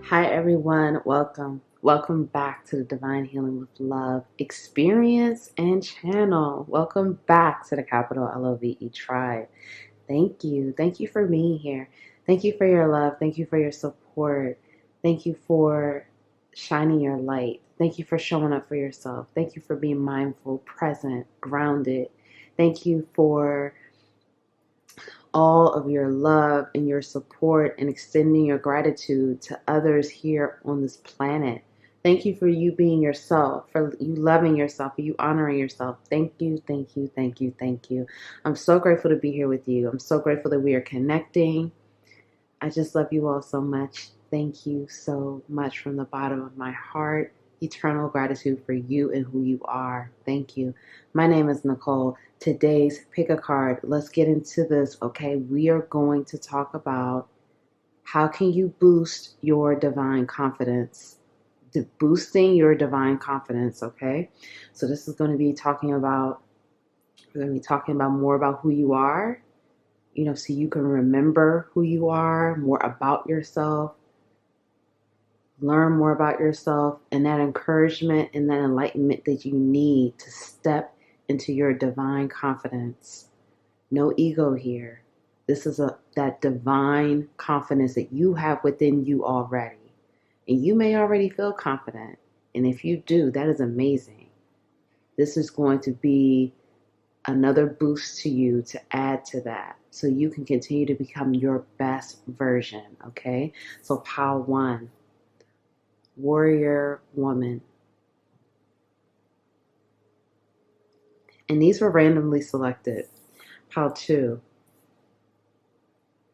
Hi, everyone. Welcome. Welcome back to the Divine Healing with Love experience and channel. Welcome back to the capital LOVE tribe. Thank you. Thank you for being here. Thank you for your love. Thank you for your support. Thank you for shining your light. Thank you for showing up for yourself. Thank you for being mindful, present, grounded. Thank you for all of your love and your support and extending your gratitude to others here on this planet. Thank you for you being yourself, for you loving yourself, for you honoring yourself. Thank you, thank you, thank you, thank you. I'm so grateful to be here with you. I'm so grateful that we are connecting. I just love you all so much. Thank you so much from the bottom of my heart. Eternal gratitude for you and who you are. Thank you. My name is Nicole. Today's pick a card. Let's get into this, okay? We are going to talk about how can you boost your divine confidence. Boosting your divine confidence, okay? So this is going to be we're going to be talking about more about who you are, so you can remember who you are, more about yourself, learn more about yourself, and that encouragement and that enlightenment that you need to step into your divine confidence. No ego here. This is that divine confidence that you have within you already. And you may already feel confident. And if you do, that is amazing. This is going to be another boost to you to add to that so you can continue to become your best version, okay? So pile 1, warrior woman. And these were randomly selected. Pile 2,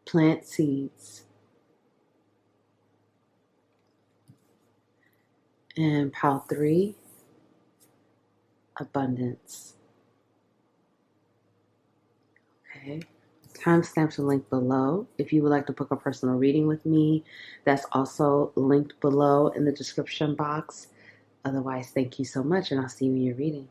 plant seeds. And pile 3, abundance. Okay. Timestamps are linked below. If you would like to book a personal reading with me, that's also linked below in the description box. Otherwise, thank you so much, and I'll see you in your reading.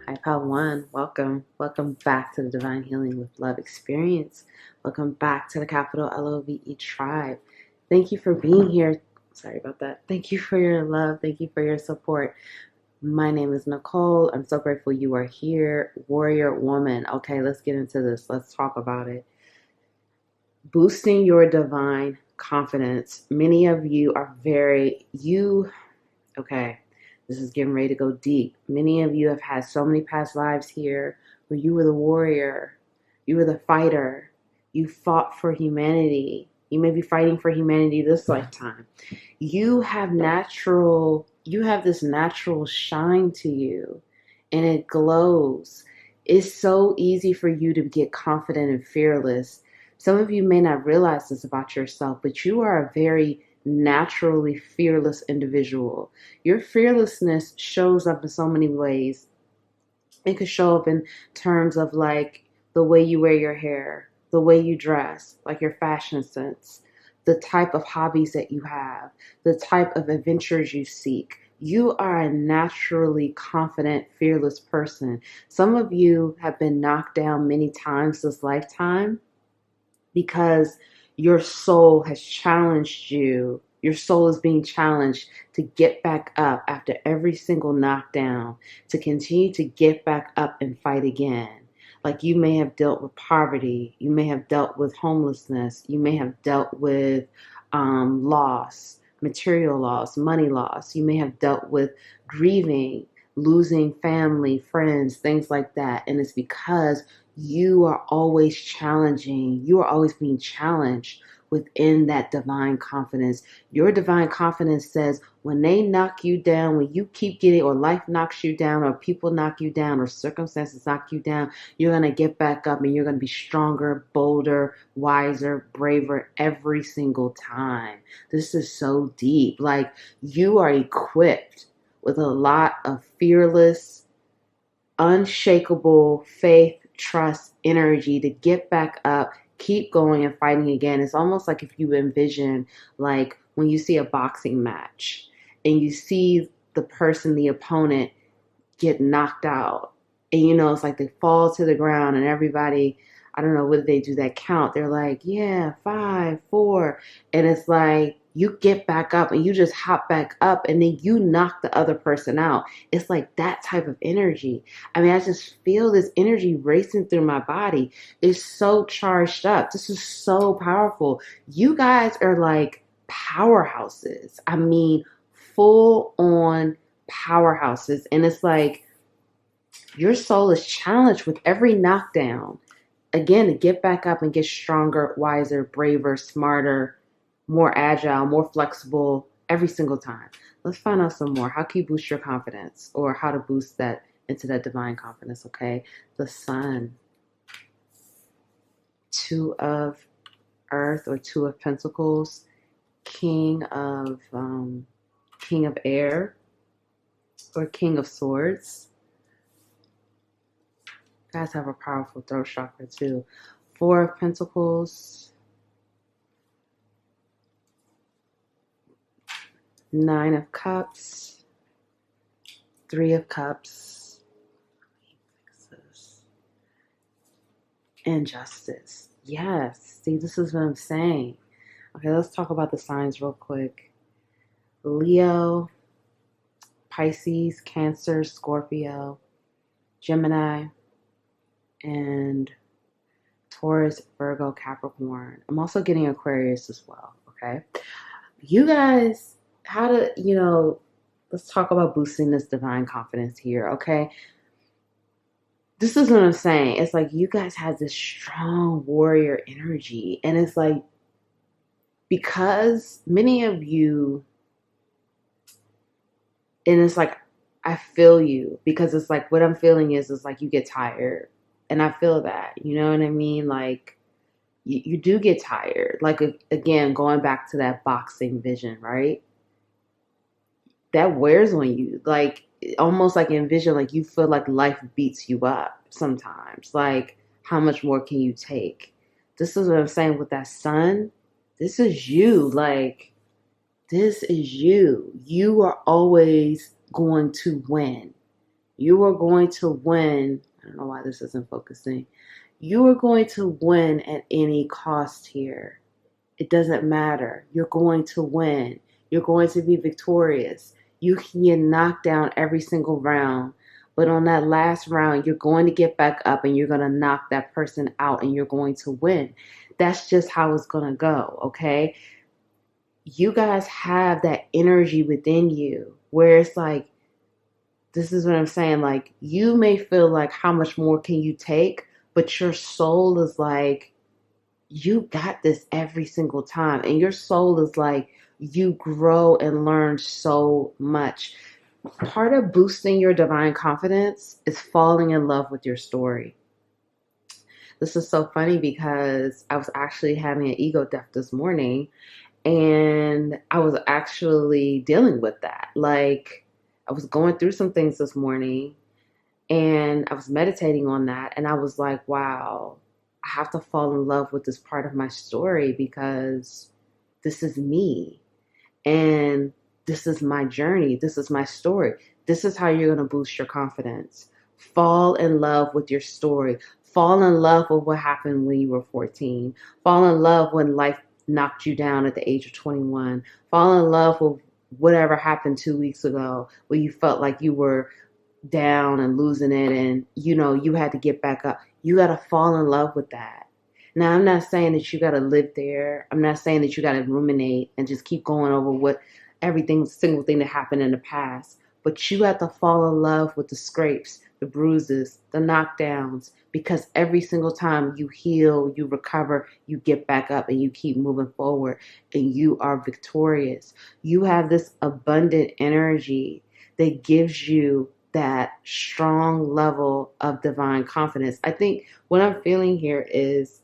Hi, pile 1. Welcome. Welcome back to the Divine Healing with Love experience. Welcome back to the capital LOVE tribe. Thank you for being here. Sorry about that. Thank you for your love. Thank you for your support. My name is Nicole. I'm so grateful you are here. Warrior woman. Okay, let's get into this. Let's talk about it. Boosting your divine confidence. Many of you are okay, this is getting ready to go deep. Many of you have had so many past lives here where you were the warrior. You were the fighter. You fought for humanity. You may be fighting for humanity this lifetime. You have this natural shine to you, and it glows. It's so easy for you to get confident and fearless. Some of you may not realize this about yourself, but you are a very naturally fearless individual. Your fearlessness shows up in so many ways. It could show up in terms of like the way you wear your hair, the way you dress, like your fashion sense, the type of hobbies that you have, the type of adventures you seek. You are a naturally confident, fearless person. Some of you have been knocked down many times this lifetime because your soul has challenged you. Your soul is being challenged to get back up after every single knockdown, to continue to get back up and fight again. Like you may have dealt with poverty, you may have dealt with homelessness, you may have dealt with loss, material loss, money loss, you may have dealt with grieving, losing family, friends, things like that. And it's because you are always challenging. You are always being challenged within that divine confidence. Your divine confidence says when they knock you down, when you keep getting, or life knocks you down, or people knock you down, or circumstances knock you down, you're going to get back up and you're going to be stronger, bolder, wiser, braver every single time. This is so deep. Like you are equipped with a lot of fearless, unshakable faith, trust, energy to get back up, keep going and fighting again. It's almost like if you envision like when you see a boxing match and you see the opponent get knocked out And, you know, it's like they fall to the ground and everybody, I don't know, what they do that count? They're like, yeah, 5, 4. And it's like, you get back up and you just hop back up and then you knock the other person out. It's like that type of energy. I mean, I just feel this energy racing through my body. It's so charged up. This is so powerful. You guys are like powerhouses. I mean, full on powerhouses. And it's like, your soul is challenged with every knockdown. Again, to get back up and get stronger, wiser, braver, smarter, more agile, more flexible every single time. Let's find out some more. How can you boost your confidence, or how to boost that into that divine confidence? Okay. The sun, 2 of earth or 2 of pentacles, king of air or king of swords. You guys have a powerful throat chakra too. 4 of pentacles, 9 of cups, 3 of cups, and justice. Yes, see, this is what I'm saying. Okay, let's talk about the signs real quick. Leo, Pisces, Cancer, Scorpio, Gemini, and Taurus, Virgo, Capricorn. I'm also getting Aquarius as well, okay? You guys, let's talk about boosting this divine confidence here, okay? This is what I'm saying. It's like you guys have this strong warrior energy. And it's like, because many of you, and it's like, I feel you, because it's like, what I'm feeling is like you get tired. And I feel that, you know what I mean? Like, you do get tired. Like, again, going back to that boxing vision, right? That wears on you. Like, almost like in vision, like you feel like life beats you up sometimes. Like, how much more can you take? This is what I'm saying with that sun. This is you. Like, this is you. You are always going to win. You are going to win. I don't know why this isn't focusing. You are going to win at any cost here. It doesn't matter. You're going to win. You're going to be victorious. You can get knocked down every single round. But on that last round, you're going to get back up and you're going to knock that person out and you're going to win. That's just how it's going to go, okay? You guys have that energy within you where it's like, this is what I'm saying. Like, you may feel like, how much more can you take? But your soul is like, you got this every single time. And your soul is like, you grow and learn so much. Part of boosting your divine confidence is falling in love with your story. This is so funny because I was actually having an ego death this morning, and I was actually dealing with that. Like, I was going through some things this morning, and I was meditating on that, and I was like, wow, I have to fall in love with this part of my story because this is me. And this is my journey. This is my story. This is how you're going to boost your confidence. Fall in love with your story. Fall in love with what happened when you were 14. Fall in love when life knocked you down at the age of 21. Fall in love with whatever happened 2 weeks ago where you felt like you were down and losing it and, you had to get back up. You got to fall in love with that. Now, I'm not saying that you got to live there. I'm not saying that you got to ruminate and just keep going over single thing that happened in the past. But you have to fall in love with the scrapes, the bruises, the knockdowns, because every single time you heal, you recover, you get back up and you keep moving forward and you are victorious. You have this abundant energy that gives you that strong level of divine confidence. I think what I'm feeling here is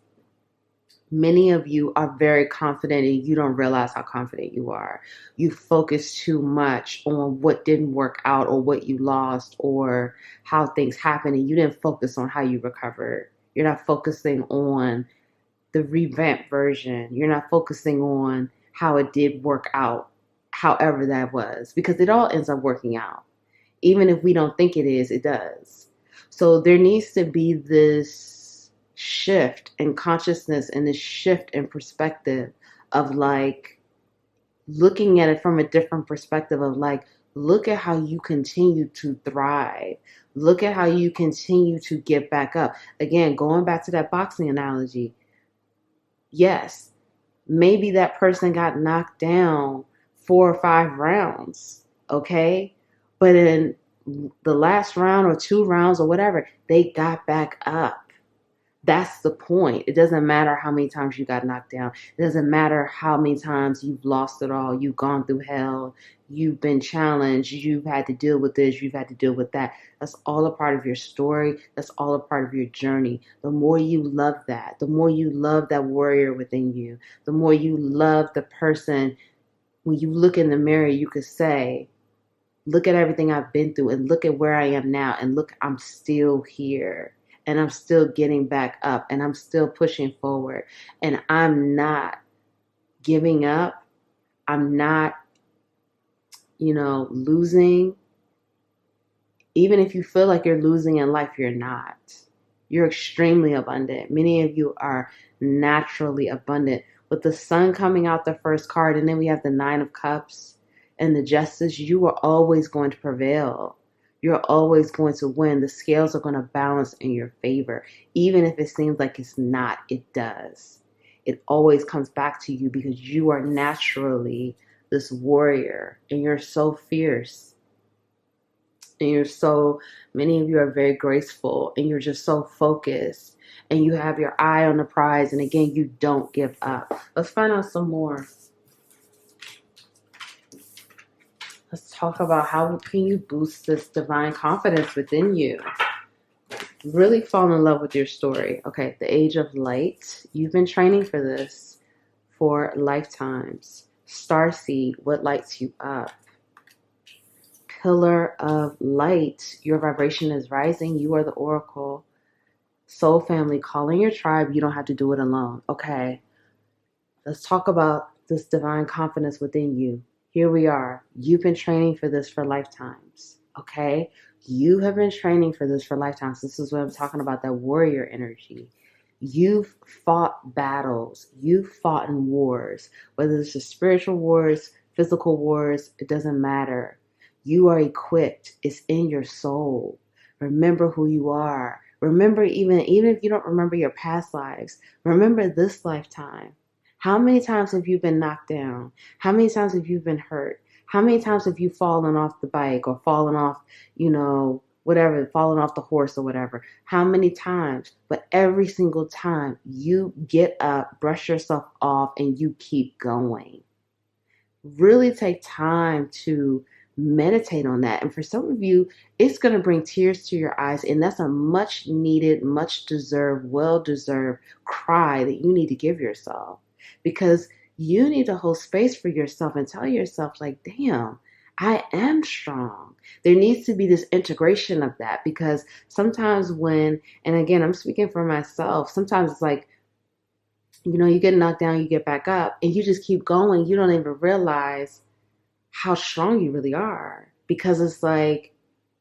many of you are very confident and you don't realize how confident you are. You focus too much on what didn't work out or what you lost or how things happened, and you didn't focus on how you recovered. You're not focusing on the revamped version. You're not focusing on how it did work out, however that was, because it all ends up working out. Even if we don't think it is, it does. So there needs to be this shift in consciousness and this shift in perspective of like looking at it from a different perspective of like, look at how you continue to thrive. Look at how you continue to get back up. Again, going back to that boxing analogy, yes, maybe that person got knocked down 4 or 5 rounds, okay? But in the last round or 2 rounds or whatever, they got back up. That's the point. It doesn't matter how many times you got knocked down. It doesn't matter how many times you've lost it all. You've gone through hell. You've been challenged. You've had to deal with this. You've had to deal with that. That's all a part of your story. That's all a part of your journey. The more you love that, the more you love that warrior within you, the more you love the person. When you look in the mirror, you could say, look at everything I've been through and look at where I am now. And look, I'm still here. And I'm still getting back up and I'm still pushing forward. And I'm not giving up. I'm not, losing. Even if you feel like you're losing in life, you're not. You're extremely abundant. Many of you are naturally abundant. With the sun coming out the first card, and then we have the 9 of Cups and the Justice, you are always going to prevail. You're always going to win. The scales are going to balance in your favor. Even if it seems like it's not, it does. It always comes back to you because you are naturally this warrior and you're so fierce. And many of you are very graceful and you're just so focused and you have your eye on the prize. And again, you don't give up. Let's find out some more. Let's talk about how can you boost this divine confidence within you. Really fall in love with your story. Okay, the Age of Light. You've been training for this for lifetimes. Starseed, what lights you up? Pillar of Light, your vibration is rising. You are the oracle. Soul family, calling your tribe. You don't have to do it alone. Okay, let's talk about this divine confidence within you. Here we are. You've been training for this for lifetimes, okay? You have been training for this for lifetimes. This is what I'm talking about, that warrior energy. You've fought battles. You've fought in wars, whether it's the spiritual wars, physical wars, it doesn't matter. You are equipped. It's in your soul. Remember who you are. Remember, even if you don't remember your past lives, remember this lifetime. How many times have you been knocked down? How many times have you been hurt? How many times have you fallen off the bike or fallen off, fallen off the horse or whatever? How many times? But every single time you get up, brush yourself off, and you keep going. Really take time to meditate on that. And for some of you, it's going to bring tears to your eyes. And that's a much needed, much deserved, well-deserved cry that you need to give yourself. Because you need to hold space for yourself and tell yourself, like, damn, I am strong. There needs to be this integration of that, because sometimes and again, I'm speaking for myself, sometimes it's like, you get knocked down, you get back up, and you just keep going. You don't even realize how strong you really are, because it's like,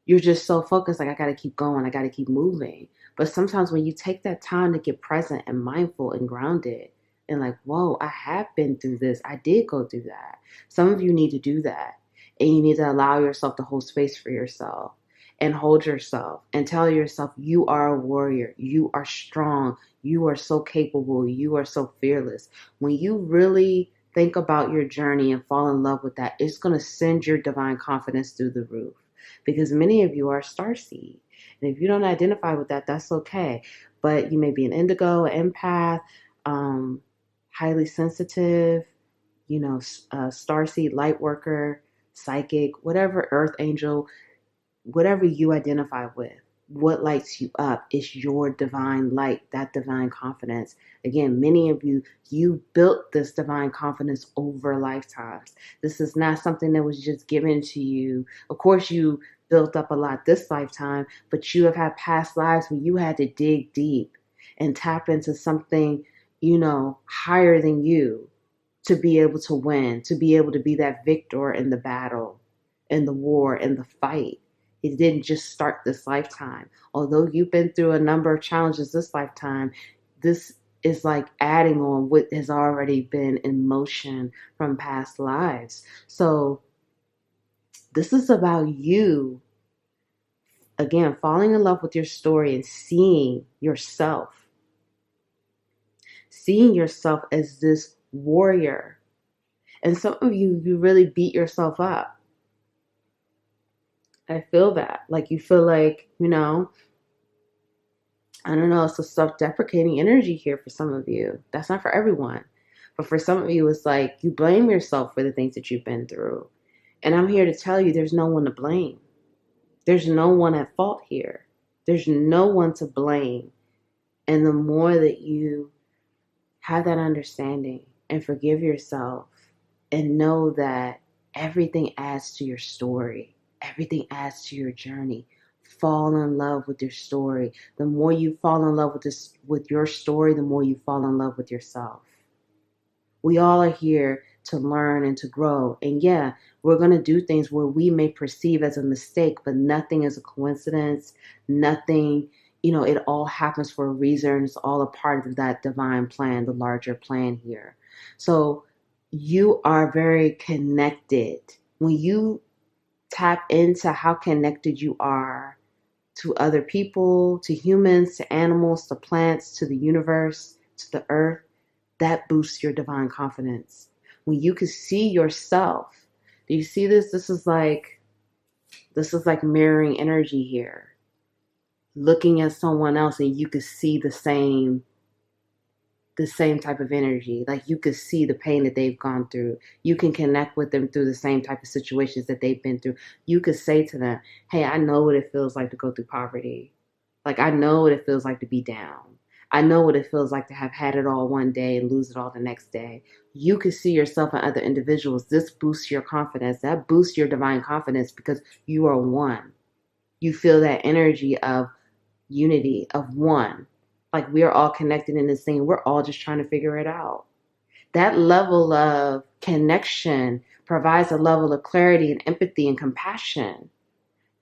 you're just so focused, like, I got to keep going, I got to keep moving. But sometimes when you take that time to get present and mindful and grounded, and like, whoa, I have been through this. I did go through that. Some of you need to do that. And you need to allow yourself to hold space for yourself and hold yourself and tell yourself you are a warrior. You are strong. You are so capable. You are so fearless. When you really think about your journey and fall in love with that, it's going to send your divine confidence through the roof, because many of you are starseed. And if you don't identify with that, that's okay. But you may be an indigo, an empath, highly sensitive, starseed, lightworker, psychic, whatever, earth angel, whatever you identify with. What lights you up is your divine light, that divine confidence. Again, many of you built this divine confidence over lifetimes. This is not something that was just given to you. Of course, you built up a lot this lifetime, but you have had past lives where you had to dig deep and tap into something higher than you, to be able to win, to be able to be that victor in the battle, in the war, in the fight. It didn't just start this lifetime. Although you've been through a number of challenges this lifetime, this is like adding on what has already been in motion from past lives. So this is about you, again, falling in love with your story and seeing yourself as this warrior. And some of you, you really beat yourself up. I feel that. Like you feel like, I don't know, it's a self-deprecating energy here for some of you. That's not for everyone. But for some of you, it's like you blame yourself for the things that you've been through. And I'm here to tell you there's no one to blame. There's no one at fault here. There's no one to blame. And the more that you have that understanding and forgive yourself and know that everything adds to your story, everything adds to your journey. Fall in love with your story. The more you fall in love with your story, the more you fall in love with yourself. We all are here to learn and to grow. And yeah, we're going to do things where we may perceive as a mistake, but nothing is a coincidence. Nothing, it all happens for a reason. It's all a part of that divine plan, the larger plan here. So you are very connected. When you tap into how connected you are to other people, to humans, to animals, to plants, to the universe, to the earth, that boosts your divine confidence. When you can see yourself, do you see this? This is like mirroring energy here. Looking at someone else and you can see the same type of energy. Like you could see the pain that they've gone through. You can connect with them through the same type of situations that they've been through. You could say to them, hey, I know what it feels like to go through poverty. Like I know what it feels like to be down. I know what it feels like to have had it all one day and lose it all the next day. You can see yourself and other individuals. This boosts your confidence. That boosts your divine confidence because you are one. You feel that energy of unity, of one. Like we are all connected in this thing. We're all just trying to figure it out. That level of connection provides a level of clarity and empathy and compassion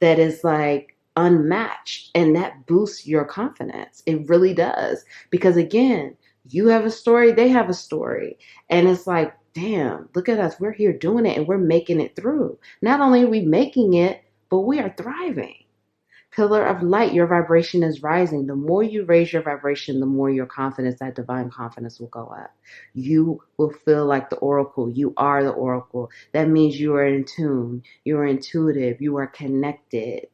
that is like unmatched. And that boosts your confidence. It really does. Because again, you have a story, they have a story. And it's like, damn, look at us. We're here doing it and we're making it through. Not only are we making it, but we are thriving. Pillar of light, your vibration is rising. The more you raise your vibration, the more your confidence, that divine confidence will go up. You will feel like the oracle. You are the oracle. That means you are in tune. You are intuitive. You are connected.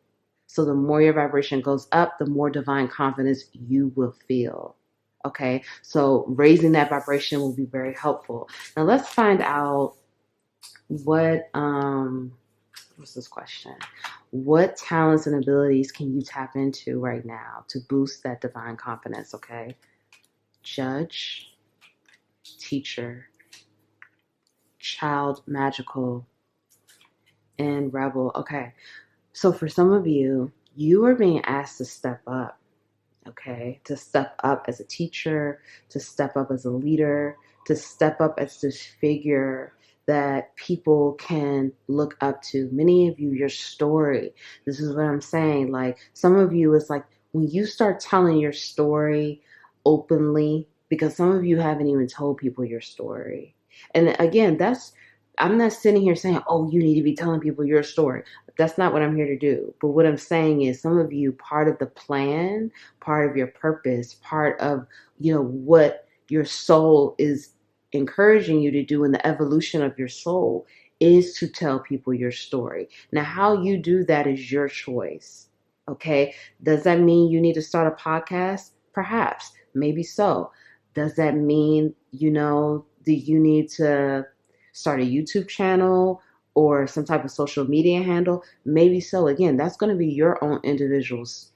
So the more your vibration goes up, the more divine confidence you will feel. Okay, so raising that vibration will be very helpful. Now let's find out what's this question? What talents and abilities can you tap into right now to boost that divine confidence, okay? Judge, teacher, child, magical, and rebel. Okay, so for some of you, you are being asked to step up, okay? To step up as a teacher, to step up as a leader, to step up as this figure that people can look up to. Many of you, your story, this is what I'm saying. Like some of you, it's like when you start telling your story openly, because some of you haven't even told people your story. And again, I'm not sitting here saying, oh, you need to be telling people your story. That's not what I'm here to do. But what I'm saying is some of you, part of the plan, part of your purpose, part of, what your soul is encouraging you to do in the evolution of your soul is to tell people your story. Now, how you do that is your choice. Okay. Does that mean you need to start a podcast? Perhaps, maybe so. Does that mean, that you need to start a YouTube channel or some type of social media handle? Maybe so. Again, that's going to be your own individualized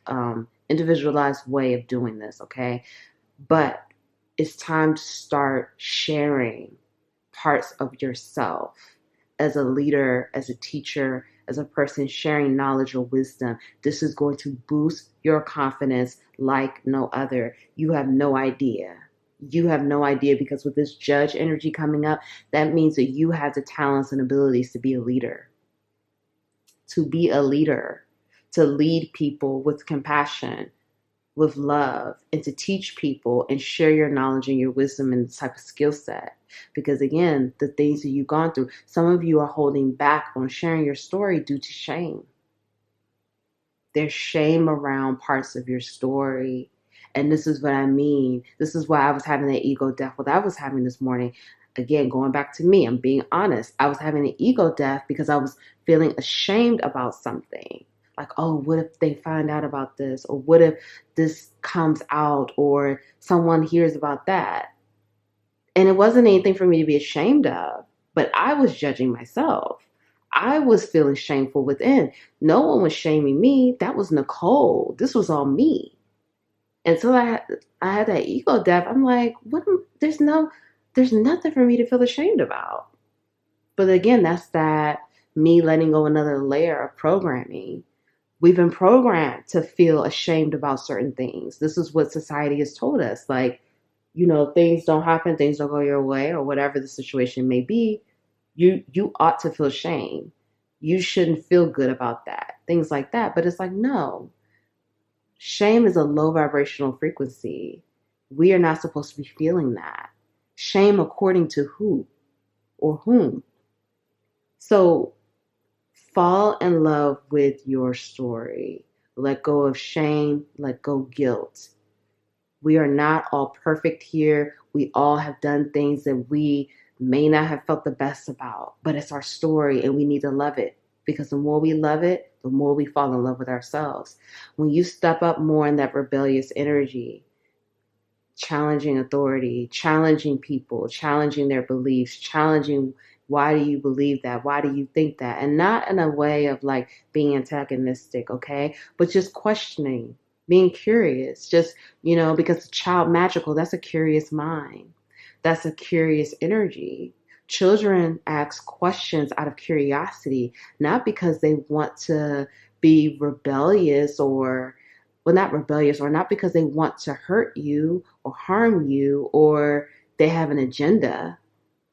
way of doing this. Okay. But it's time to start sharing parts of yourself as a leader, as a teacher, as a person sharing knowledge or wisdom. This is going to boost your confidence like no other. You have no idea. You have no idea, because with this judge energy coming up, that means that you have the talents and abilities to be a leader. To be a leader. to lead people with compassion, with love, and to teach people and share your knowledge and your wisdom and the type of skill set. Because again, the things that you've gone through, some of you are holding back on sharing your story due to shame. There's shame around parts of your story. And this is what I mean. This is why I was having that ego death, what I was having this morning. Again, going back to me, I'm being honest. I was having an ego death because I was feeling ashamed about something. Like, oh, what if they find out about this? Or what if this comes out? Or someone hears about that? And it wasn't anything for me to be ashamed of, but I was judging myself. I was feeling shameful within. No one was shaming me. That was Nicole. This was all me. And so I had that ego death. I'm like, there's nothing for me to feel ashamed about. But again, that's that me letting go another layer of programming. We've been programmed to feel ashamed about certain things. This is what society has told us. Like, things don't happen, things don't go your way, or whatever the situation may be. You ought to feel shame. You shouldn't feel good about that. Things like that. But it's like, no. Shame is a low vibrational frequency. We are not supposed to be feeling that. Shame according to who or whom. So fall in love with your story. Let go of shame. Let go guilt. We are not all perfect here. We all have done things that we may not have felt the best about, but it's our story and we need to love it, because the more we love it, the more we fall in love with ourselves. When you step up more in that rebellious energy, challenging authority, challenging people, challenging their beliefs, challenging why do you believe that? Why do you think that? And not in a way of like being antagonistic, okay? But just questioning, being curious, just, because the child magical, that's a curious mind. That's a curious energy. Children ask questions out of curiosity, not because they want to be rebellious or, well, not rebellious, or not because they want to hurt you or harm you or they have an agenda.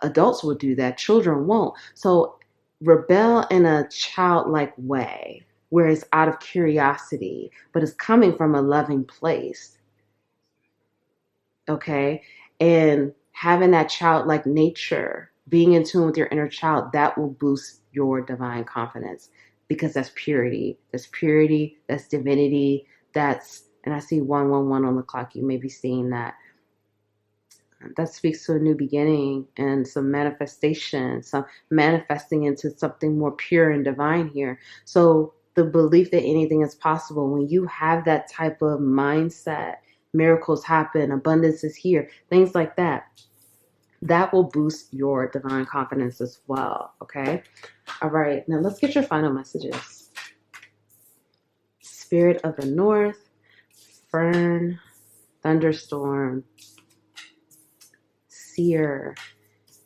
Adults will do that. Children won't. So rebel in a childlike way, where it's out of curiosity, but it's coming from a loving place. Okay? And having that childlike nature, being in tune with your inner child, that will boost your divine confidence, because that's purity. That's purity. That's divinity. And I see 111 on the clock. You may be seeing that. That speaks to a new beginning and some manifestation, some manifesting into something more pure and divine here. So the belief that anything is possible, when you have that type of mindset, miracles happen, abundance is here, things like that, that will boost your divine confidence as well. Okay. All right. Now let's get your final messages. Spirit of the North, Fern, Thunderstorm, Seer,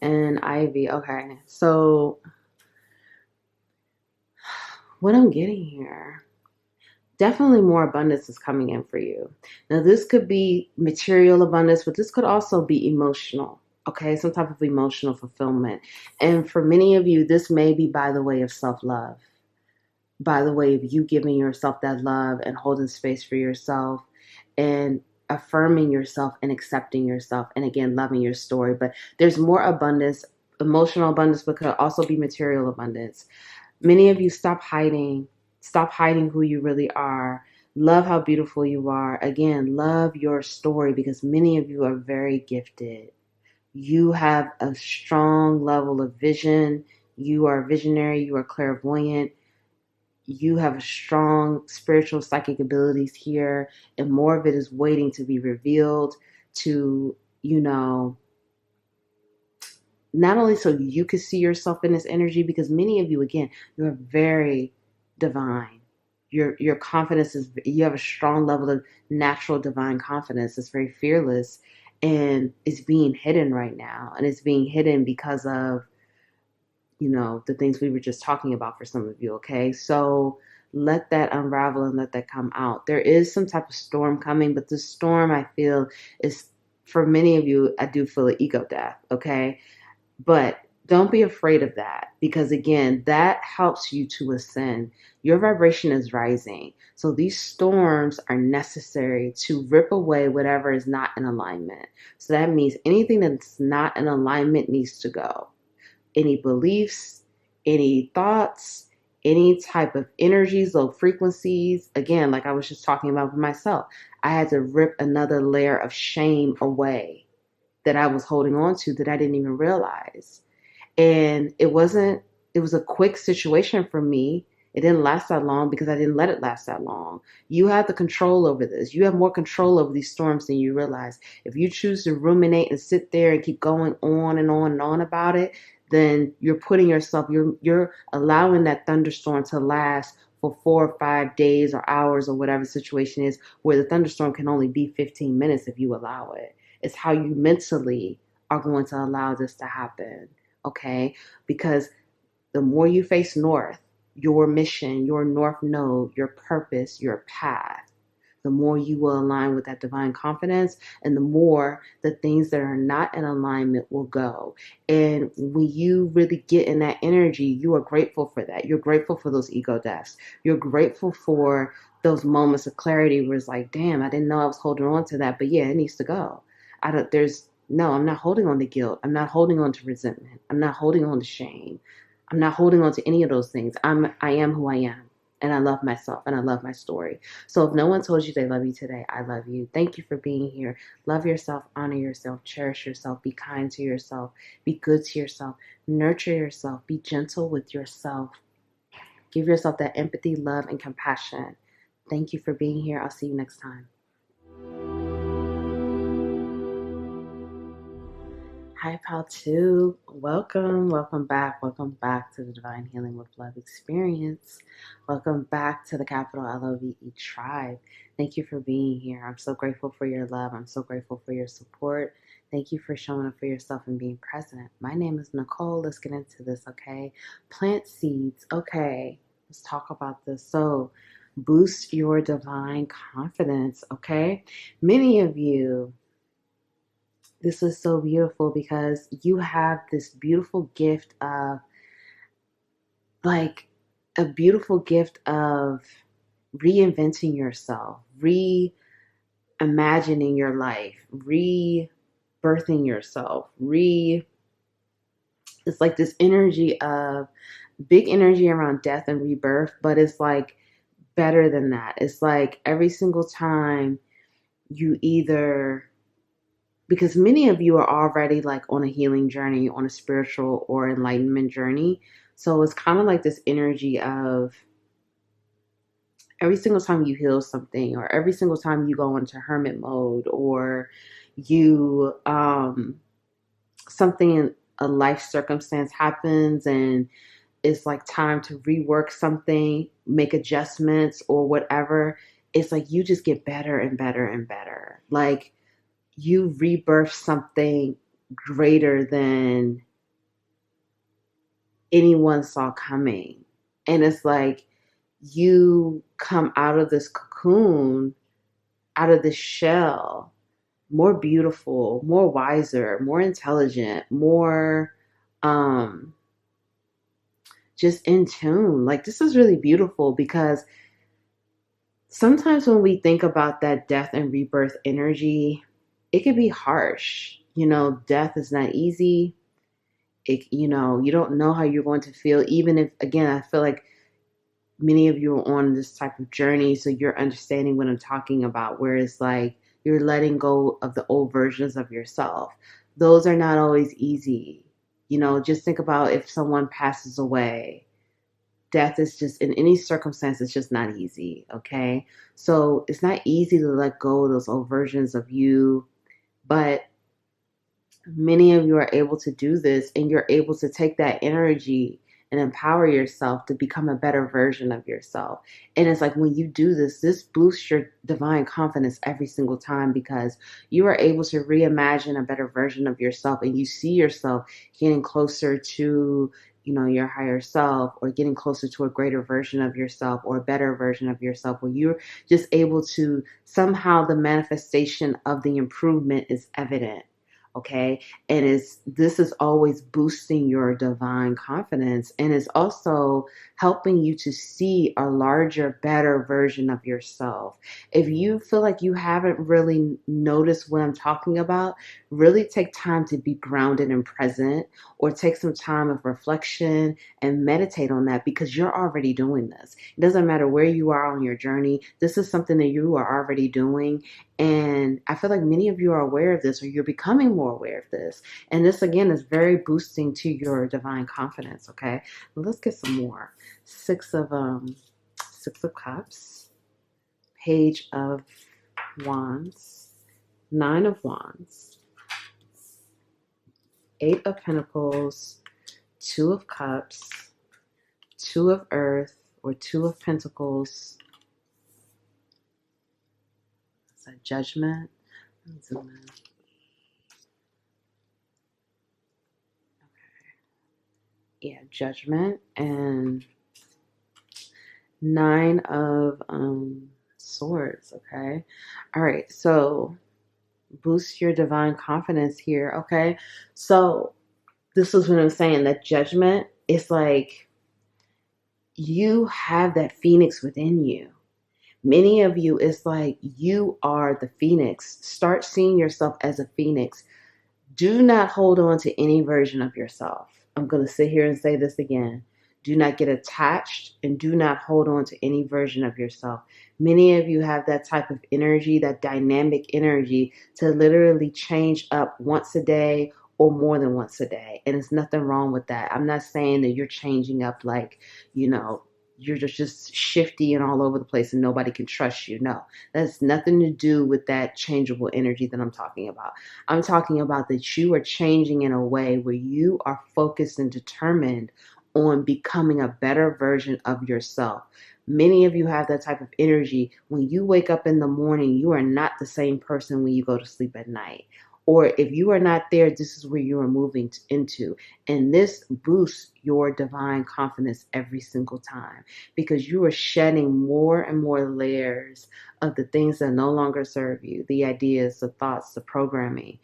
and Ivy. Okay, so what I'm getting here, definitely more abundance is coming in for you. Now, this could be material abundance, but this could also be emotional. Okay, some type of emotional fulfillment. And for many of you, this may be by the way of self-love, by the way of you giving yourself that love and holding space for yourself and affirming yourself and accepting yourself, and again, loving your story. But there's more abundance, emotional abundance, but could also be material abundance. Many of you stop hiding who you really are. Love how beautiful you are. Again, love your story, because many of you are very gifted. You have a strong level of vision. You are visionary. You are clairvoyant. You have strong spiritual psychic abilities here, and more of it is waiting to be revealed to, not only so you can see yourself in this energy, because many of you, again, you're very divine. Your confidence is, you have a strong level of natural divine confidence. It's very fearless, and it's being hidden right now. And it's being hidden because of, the things we were just talking about for some of you, okay? So let that unravel and let that come out. There is some type of storm coming, but the storm, I feel, is, for many of you, I do feel an ego death, okay? But Don't be afraid of that, because again, that helps you to ascend. Your vibration is rising. So these storms are necessary to rip away whatever is not in alignment. So that means anything that's not in alignment needs to go. Any beliefs, any thoughts, any type of energies, low frequencies. Again, like I was just talking about for myself, I had to rip another layer of shame away that I was holding on to that I didn't even realize. And it was a quick situation for me. It didn't last that long because I didn't let it last that long. You have the control over this. You have more control over these storms than you realize. If you choose to ruminate and sit there and keep going on and on and on about it, then you're putting yourself, you're allowing that thunderstorm to last for 4 or 5 days or hours or whatever the situation is, where the thunderstorm can only be 15 minutes if you allow it. It's how you mentally are going to allow this to happen. Okay, because the more you face north, your mission, your north node, your purpose, your path, the more you will align with that divine confidence, and the more the things that are not in alignment will go. And when you really get in that energy, you are grateful for that. You're grateful for those ego deaths. You're grateful for those moments of clarity where it's like, damn, I didn't know I was holding on to that, but yeah, it needs to go. I'm not holding on to guilt. I'm not holding on to resentment. I'm not holding on to shame. I'm not holding on to any of those things. I am who I am. And I love myself and I love my story. So if no one told you they love you today, I love you. Thank you for being here. Love yourself, honor yourself, cherish yourself, be kind to yourself, be good to yourself, nurture yourself, be gentle with yourself. Give yourself that empathy, love, and compassion. Thank you for being here. I'll see you next time. Hi, Pal 2. Welcome back to the Divine Healing with Love experience. Welcome back to the capital LOVE tribe. Thank you for being here. I'm so grateful for your love. I'm so grateful for your support. Thank you for showing up for yourself and being present. My name is Nicole. Let's get into this, okay? Plant seeds. Okay, let's talk about this. So, boost your divine confidence, okay? Many of you, this is so beautiful because you have this beautiful gift of, like, a beautiful gift of reinventing yourself, reimagining your life, rebirthing yourself, it's like this energy of big energy around death and rebirth, but it's like better than that. It's like every single time you either, because many of you are already like on a healing journey, on a spiritual or enlightenment journey. So it's kind of like this energy of every single time you heal something, or every single time you go into hermit mode, or you, something, a life circumstance happens and it's like time to rework something, make adjustments or whatever. It's like you just get better and better and better. Like, you rebirth something greater than anyone saw coming. And it's like you come out of this cocoon, out of this shell, more beautiful, more wiser, more intelligent, more just in tune. Like, this is really beautiful because sometimes when we think about that death and rebirth energy, it can be harsh. Death is not easy. You don't know how you're going to feel, even if, again, I feel like many of you are on this type of journey, so you're understanding what I'm talking about, where it's like you're letting go of the old versions of yourself. Those are not always easy. Just think about if someone passes away. Death is just, in any circumstance, it's just not easy, okay? So it's not easy to let go of those old versions of you, but many of you are able to do this, and you're able to take that energy and empower yourself to become a better version of yourself. And it's like when you do this boosts your divine confidence every single time, because you are able to reimagine a better version of yourself, and you see yourself getting closer to your higher self, or getting closer to a greater version of yourself, or a better version of yourself, where you're just able to, somehow the manifestation of the improvement is evident. Okay. And this is always boosting your divine confidence, and it's also helping you to see a larger, better version of yourself. If you feel like you haven't really noticed what I'm talking about, really take time to be grounded and present, or take some time of reflection and meditate on that, because you're already doing this. It doesn't matter where you are on your journey. This is something that you are already doing. And I feel like many of you are aware of this, or you're becoming more aware of this. And this, again, is very boosting to your divine confidence. Okay. Let's get some more. Six of Cups, Page of Wands, Nine of Wands, Eight of Pentacles, Two of Cups, Two of Earth, or Two of Pentacles. Is that Judgment? Let's zoom in. Yeah, Judgment, and Nine of Swords. Okay. All right. So boost your divine confidence here. Okay. So this is what I'm saying. That Judgment is like, you have that phoenix within you. Many of you, it's like you are the phoenix. Start seeing yourself as a phoenix. Do not hold on to any version of yourself. I'm going to sit here and say this again. Do not get attached, and do not hold on to any version of yourself. Many of you have that type of energy, that dynamic energy, to literally change up once a day or more than once a day. And there's nothing wrong with that. I'm not saying that you're changing up like, you're just shifty and all over the place and nobody can trust you. No, that's nothing to do with that changeable energy that I'm talking about. I'm talking about that you are changing in a way where you are focused and determined on becoming a better version of yourself. Many of you have that type of energy. When you wake up in the morning, you are not the same person when you go to sleep at night. Or if you are not there, this is where you are moving into. And this boosts your divine confidence every single time, because you are shedding more and more layers of the things that no longer serve you, the ideas, the thoughts, the programming,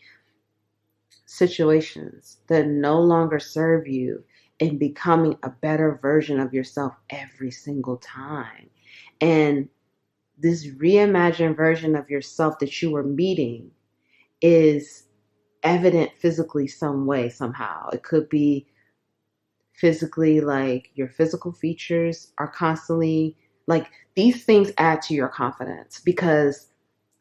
situations that no longer serve you, and becoming a better version of yourself every single time. And this reimagined version of yourself that you are meeting is evident physically some way, somehow. It could be physically, like your physical features are constantly, like, these things add to your confidence. Because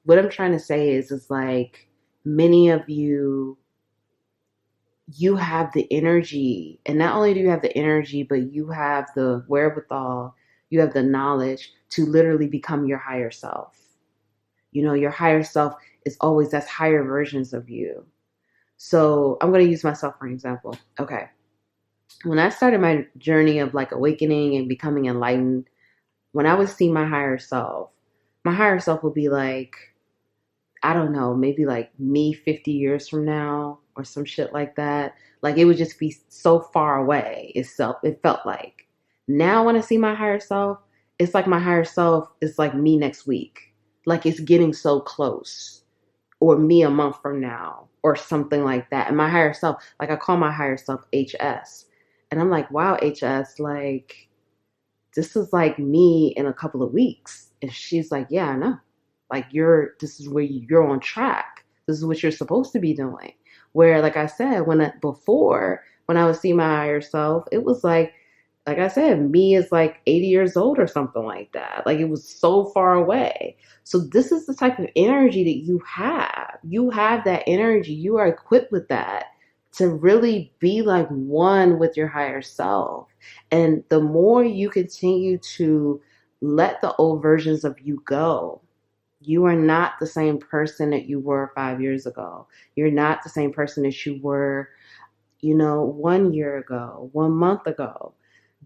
what I'm trying to say is like, many of you have the energy, and not only do you have the energy, but you have the wherewithal, you have the knowledge to literally become your higher self. Your higher self is always, that's higher versions of you. So I'm going to use myself for an example. Okay. When I started my journey of like awakening and becoming enlightened, when I would see my higher self would be like, I don't know, maybe like me 50 years from now or some shit like that. Like, it would just be so far away. It felt like. Now when I see my higher self, it's like my higher self is like me next week. Like, it's getting so close. Or me a month from now or something like that. And my higher self, like, I call my higher self HS. And I'm like, wow, HS, like, this is like me in a couple of weeks. And she's like, yeah, I know. Like, this is where you're on track. This is what you're supposed to be doing. Where, like I said, when I would see my higher self, it was like I said, me is like 80 years old or something like that. Like, it was so far away. So this is the type of energy that you have. You have that energy. You are equipped with that to really be like one with your higher self. And the more you continue to let the old versions of you go, you are not the same person that you were 5 years ago. You're not the same person that you were, 1 year ago, 1 month ago.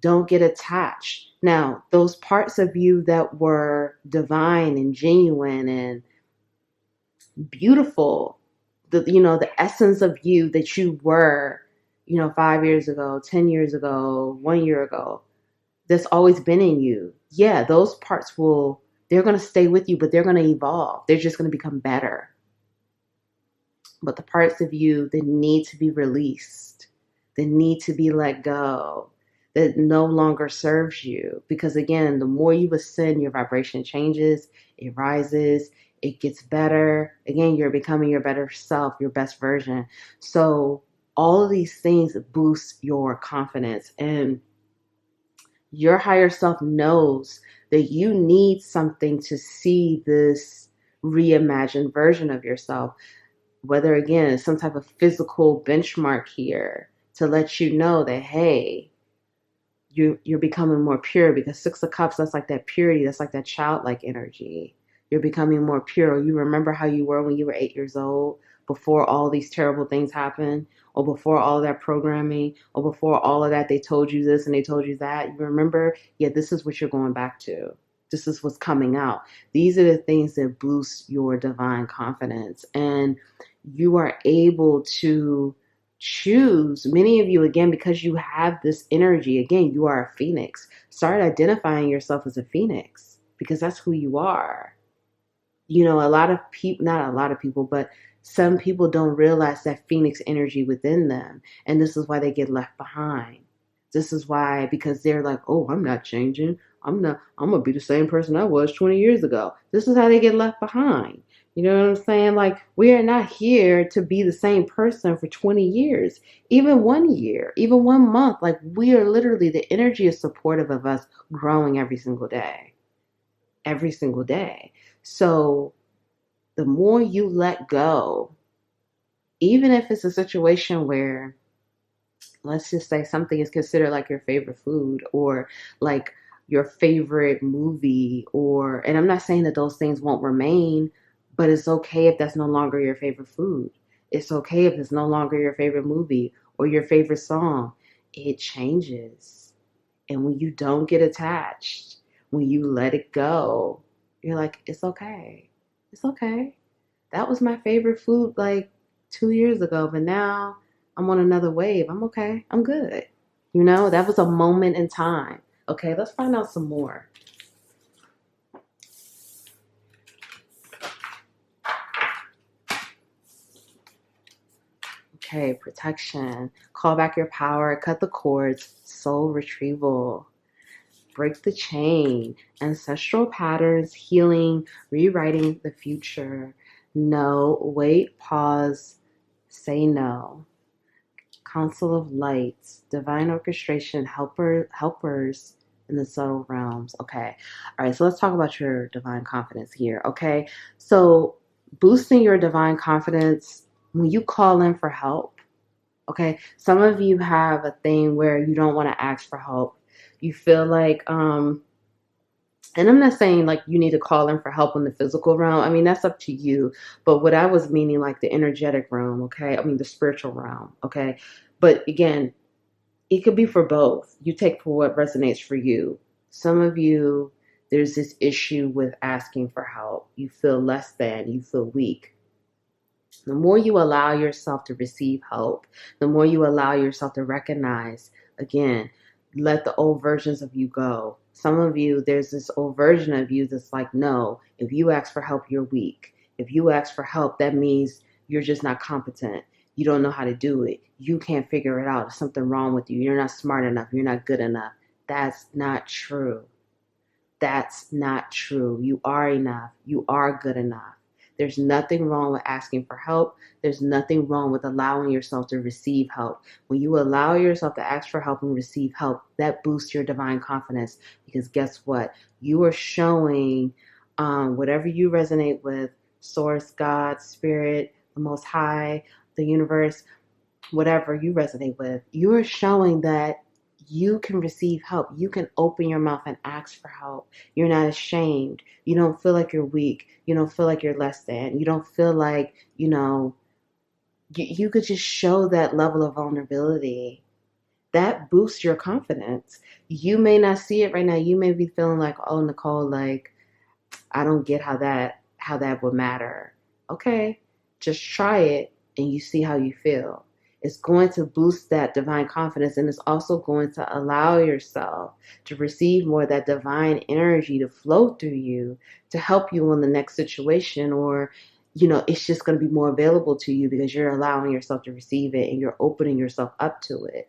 Don't get attached. Now, those parts of you that were divine and genuine and beautiful, the essence of you that you were, 5 years ago, 10 years ago, 1 year ago, that's always been in you. Yeah, those parts they're going to stay with you, but they're going to evolve. They're just going to become better. But the parts of you that need to be released, that need to be let go, that no longer serves you. Because again, the more you ascend, your vibration changes, it rises, it gets better. Again, you're becoming your better self, your best version. So all of these things boost your confidence, and your higher self knows that you need something to see this reimagined version of yourself, whether again it's some type of physical benchmark here to let you know that, hey, you're becoming more pure. Because Six of Cups, that's like that purity, that's like that childlike energy. You're becoming more pure. You remember how you were when you were 8 years old, before all these terrible things happened, or before all of that programming, or before all of that they told you this and they told you that. You remember, yeah, this is what you're going back to. This is what's coming out. These are the things that boost your divine confidence, and you are able to choose. Many of you, again, because you have this energy, again, you are a phoenix. Start identifying yourself as a phoenix, because that's who you are. You know, a lot of people, not a lot of people, but some people don't realize that phoenix energy within them. And this is why they get left behind. This is why, because they're like, oh, I'm not changing. I'm going to be the same person I was 20 years ago. This is how they get left behind. You know what I'm saying? Like, we are not here to be the same person for 20 years, even 1 year, even 1 month. Like, we are literally, the energy is supportive of us growing every single day. Every single day. So the more you let go, even if it's a situation where, let's just say something is considered like your favorite food, or like your favorite movie, or, and I'm not saying that those things won't remain, but it's okay if that's no longer your favorite food. It's okay if it's no longer your favorite movie or your favorite song. It changes. And when you don't get attached, when you let it go, you're like, it's okay. It's okay. That was my favorite food like 2 years ago, but now I'm on another wave. I'm okay. I'm good. You know, that was a moment in time. Okay, let's find out some more. Okay, protection. Call back your power. Cut the cords. Soul retrieval. Break the chain. Ancestral patterns. Healing. Rewriting the future. No. Wait. Pause. Say no. Council of Lights. Divine orchestration. Helpers in the subtle realms. Okay. All right, so let's talk about your divine confidence here. Okay. So boosting your divine confidence, when you call in for help, okay, some of you have a thing where you don't want to ask for help. You feel like, and I'm not saying like you need to call in for help in the physical realm. I mean, that's up to you. But what I was meaning, like the energetic realm, okay? I mean, the spiritual realm, okay? But again, it could be for both. You take for what resonates for you. Some of you, there's this issue with asking for help. You feel less than, you feel weak. The more you allow yourself to receive help, the more you allow yourself to recognize, again, let the old versions of you go. Some of you, there's this old version of you that's like, no, if you ask for help, you're weak. If you ask for help, that means you're just not competent. You don't know how to do it. You can't figure it out. There's something wrong with you. You're not smart enough. You're not good enough. That's not true. That's not true. You are enough. You are good enough. There's nothing wrong with asking for help. There's nothing wrong with allowing yourself to receive help. When you allow yourself to ask for help and receive help, that boosts your divine confidence. Because guess what? You are showing whatever you resonate with, source, God, spirit, the most high, the universe, whatever you resonate with, you are showing that you can receive help. You can open your mouth and ask for help. You're not ashamed. You don't feel like you're weak. You don't feel like you're less than. You don't feel like, you could just show that level of vulnerability. That boosts your confidence. You may not see it right now. You may be feeling like, oh, Nicole, like, I don't get how that would matter. Okay, just try it and you see how you feel. It's going to boost that divine confidence, and it's also going to allow yourself to receive more of that divine energy to flow through you to help you in the next situation, or it's just going to be more available to you because you're allowing yourself to receive it and you're opening yourself up to it.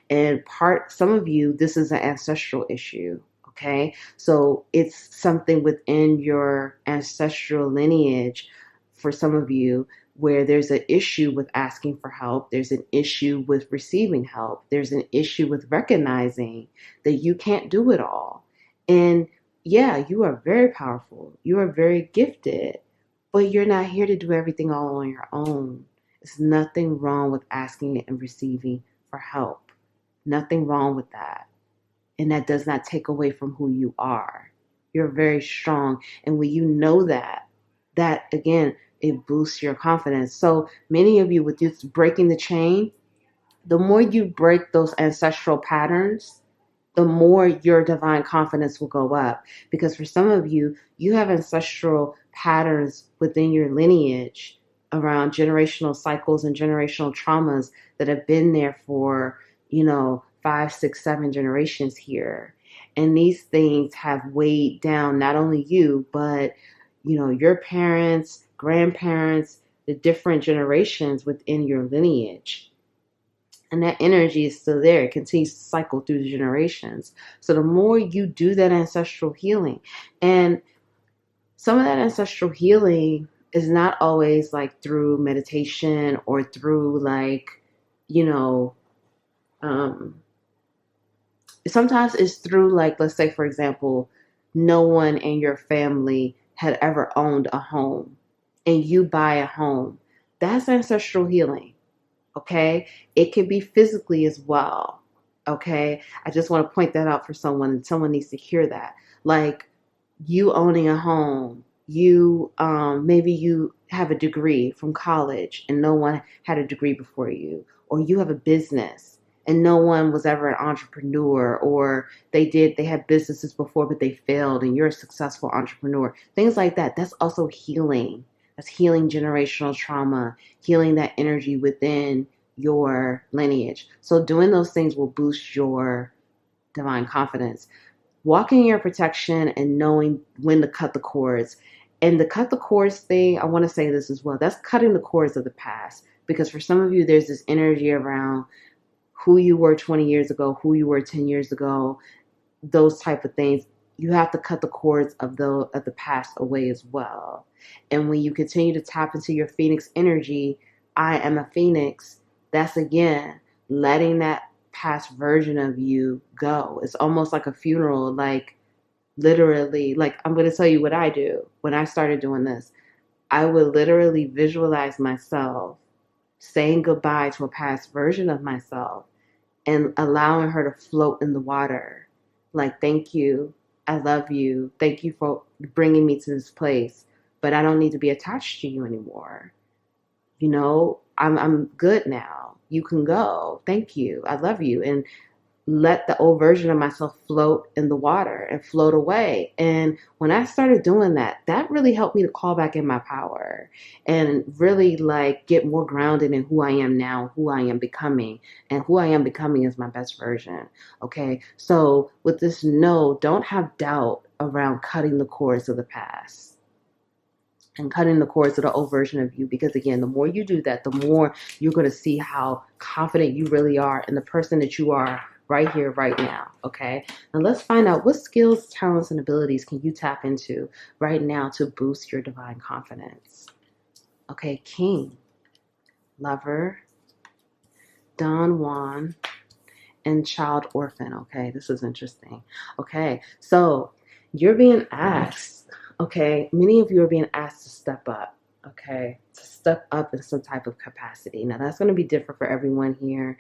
And some of you, this is an ancestral issue. Okay. So it's something within your ancestral lineage for some of you where there's an issue with asking for help. There's an issue with receiving help. There's an issue with recognizing that you can't do it all. And yeah, you are very powerful. You are very gifted, but you're not here to do everything all on your own. There's nothing wrong with asking and receiving for help. Nothing wrong with that. And that does not take away from who you are. You're very strong. And when you know that again, it boosts your confidence. So many of you, with just breaking the chain, the more you break those ancestral patterns, the more your divine confidence will go up. Because for some of you, you have ancestral patterns within your lineage around generational cycles and generational traumas that have been there for, 5, 6, 7 generations here. And these things have weighed down not only you, but, your parents, grandparents, the different generations within your lineage. And that energy is still there. It continues to cycle through the generations. So the more you do that ancestral healing, and some of that ancestral healing is not always like through meditation or through sometimes it's through let's say, for example, no one in your family had ever owned a home and you buy a home. That's ancestral healing. Okay. It can be physically as well. Okay. I just want to point that out for someone. Someone needs to hear that. Like you owning a home, maybe you have a degree from college and no one had a degree before you, or you have a business and no one was ever an entrepreneur, or they had businesses before, but they failed and you're a successful entrepreneur. Things like that. That's also healing. That's healing generational trauma, healing that energy within your lineage. So doing those things will boost your divine confidence. Walking in your protection and knowing when to cut the cords. And the cut the cords thing, I want to say this as well. That's cutting the cords of the past. Because for some of you, there's this energy around who you were 20 years ago, who you were 10 years ago, those type of things. You have to cut the cords of the past away as well. And when you continue to tap into your phoenix energy, I am a phoenix, that's again letting that past version of you go. It's almost like a funeral, literally, I'm going to tell you what I do. When I started doing this, I would literally visualize myself saying goodbye to a past version of myself and allowing her to float in the water. Thank you. I love you. Thank you for bringing me to this place, but I don't need to be attached to you anymore. I'm good now. You can go. Thank you. I love you. And let the old version of myself float in the water and float away. And when I started doing that, that really helped me to call back in my power and really get more grounded in who I am now, who I am becoming. And who I am becoming is my best version. Okay. So with this, don't have doubt around cutting the cords of the past and cutting the cords of the old version of you. Because again, the more you do that, the more you're going to see how confident you really are in the person that you are right here, right now. Okay. Now let's find out what skills, talents, and abilities can you tap into right now to boost your divine confidence. Okay. King, Lover, Don Juan, and Child Orphan. Okay. This is interesting. Okay. So you're being asked, okay, many of you are being asked to step up, okay, to step up in some type of capacity. Now, that's going to be different for everyone here.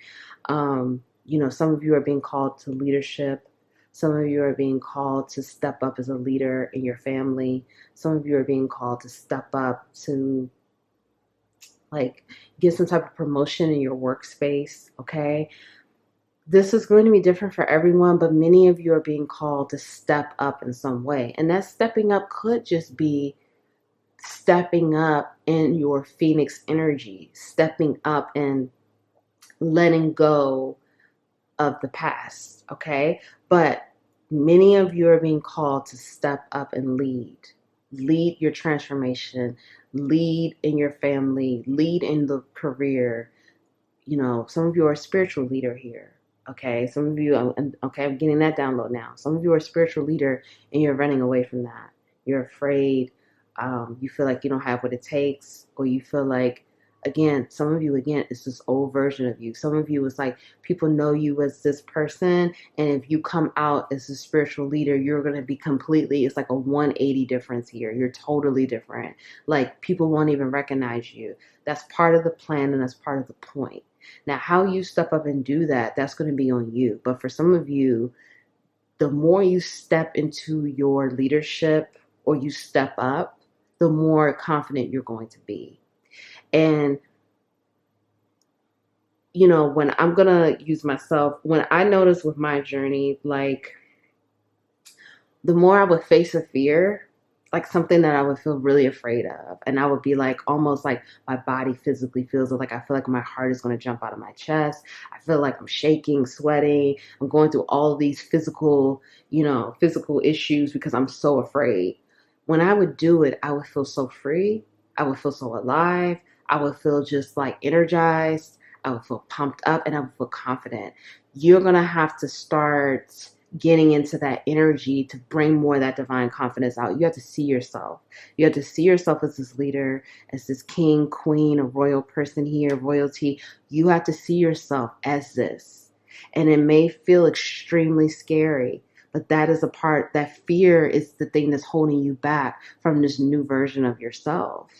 Some of you are being called to leadership. Some of you are being called to step up as a leader in your family. Some of you are being called to step up to, get some type of promotion in your workspace, okay? This is going to be different for everyone, but many of you are being called to step up in some way. And that stepping up could just be stepping up in your phoenix energy, stepping up and letting go of the past, okay? But many of you are being called to step up and lead your transformation, lead in your family, lead in the career. You know, some of you are a spiritual leader here. Okay, some of you, okay, I'm getting that download now. Some of you are a spiritual leader and you're running away from that. You're afraid. You feel like you don't have what it takes, or you feel like, again, some of you, again, it's this old version of you. Some of you, it's like people know you as this person, and if you come out as a spiritual leader, you're going to be completely, it's like a 180 difference here. You're totally different. Like people won't even recognize you. That's part of the plan and that's part of the point. Now, how you step up and do that, that's going to be on you. But for some of you, the more you step into your leadership or you step up, the more confident you're going to be. And, you know, when I'm going to use myself, when I notice with my journey, like the more I would face a fear, like something that I would feel really afraid of. And I would be like, almost like my body physically feels like I feel like my heart is going to jump out of my chest. I feel like I'm shaking, sweating. I'm going through all of these physical, you know, physical issues because I'm so afraid. When I would do it, I would feel so free. I would feel so alive. I would feel just like energized. I would feel pumped up and I would feel confident. You're going to have to start getting into that energy to bring more of that divine confidence out. You have to see yourself. You have to see yourself as this leader, as this king, queen, a royal person here, royalty. You have to see yourself as this. And it may feel extremely scary, but that is a part, that fear is the thing that's holding you back from this new version of yourself.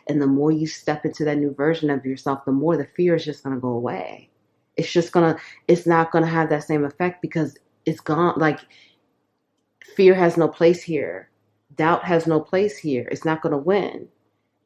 And the more you step into that new version of yourself, the more the fear is just going to go away. It's not going to have that same effect because it's gone. Like fear has no place here. Doubt has no place here. It's not going to win.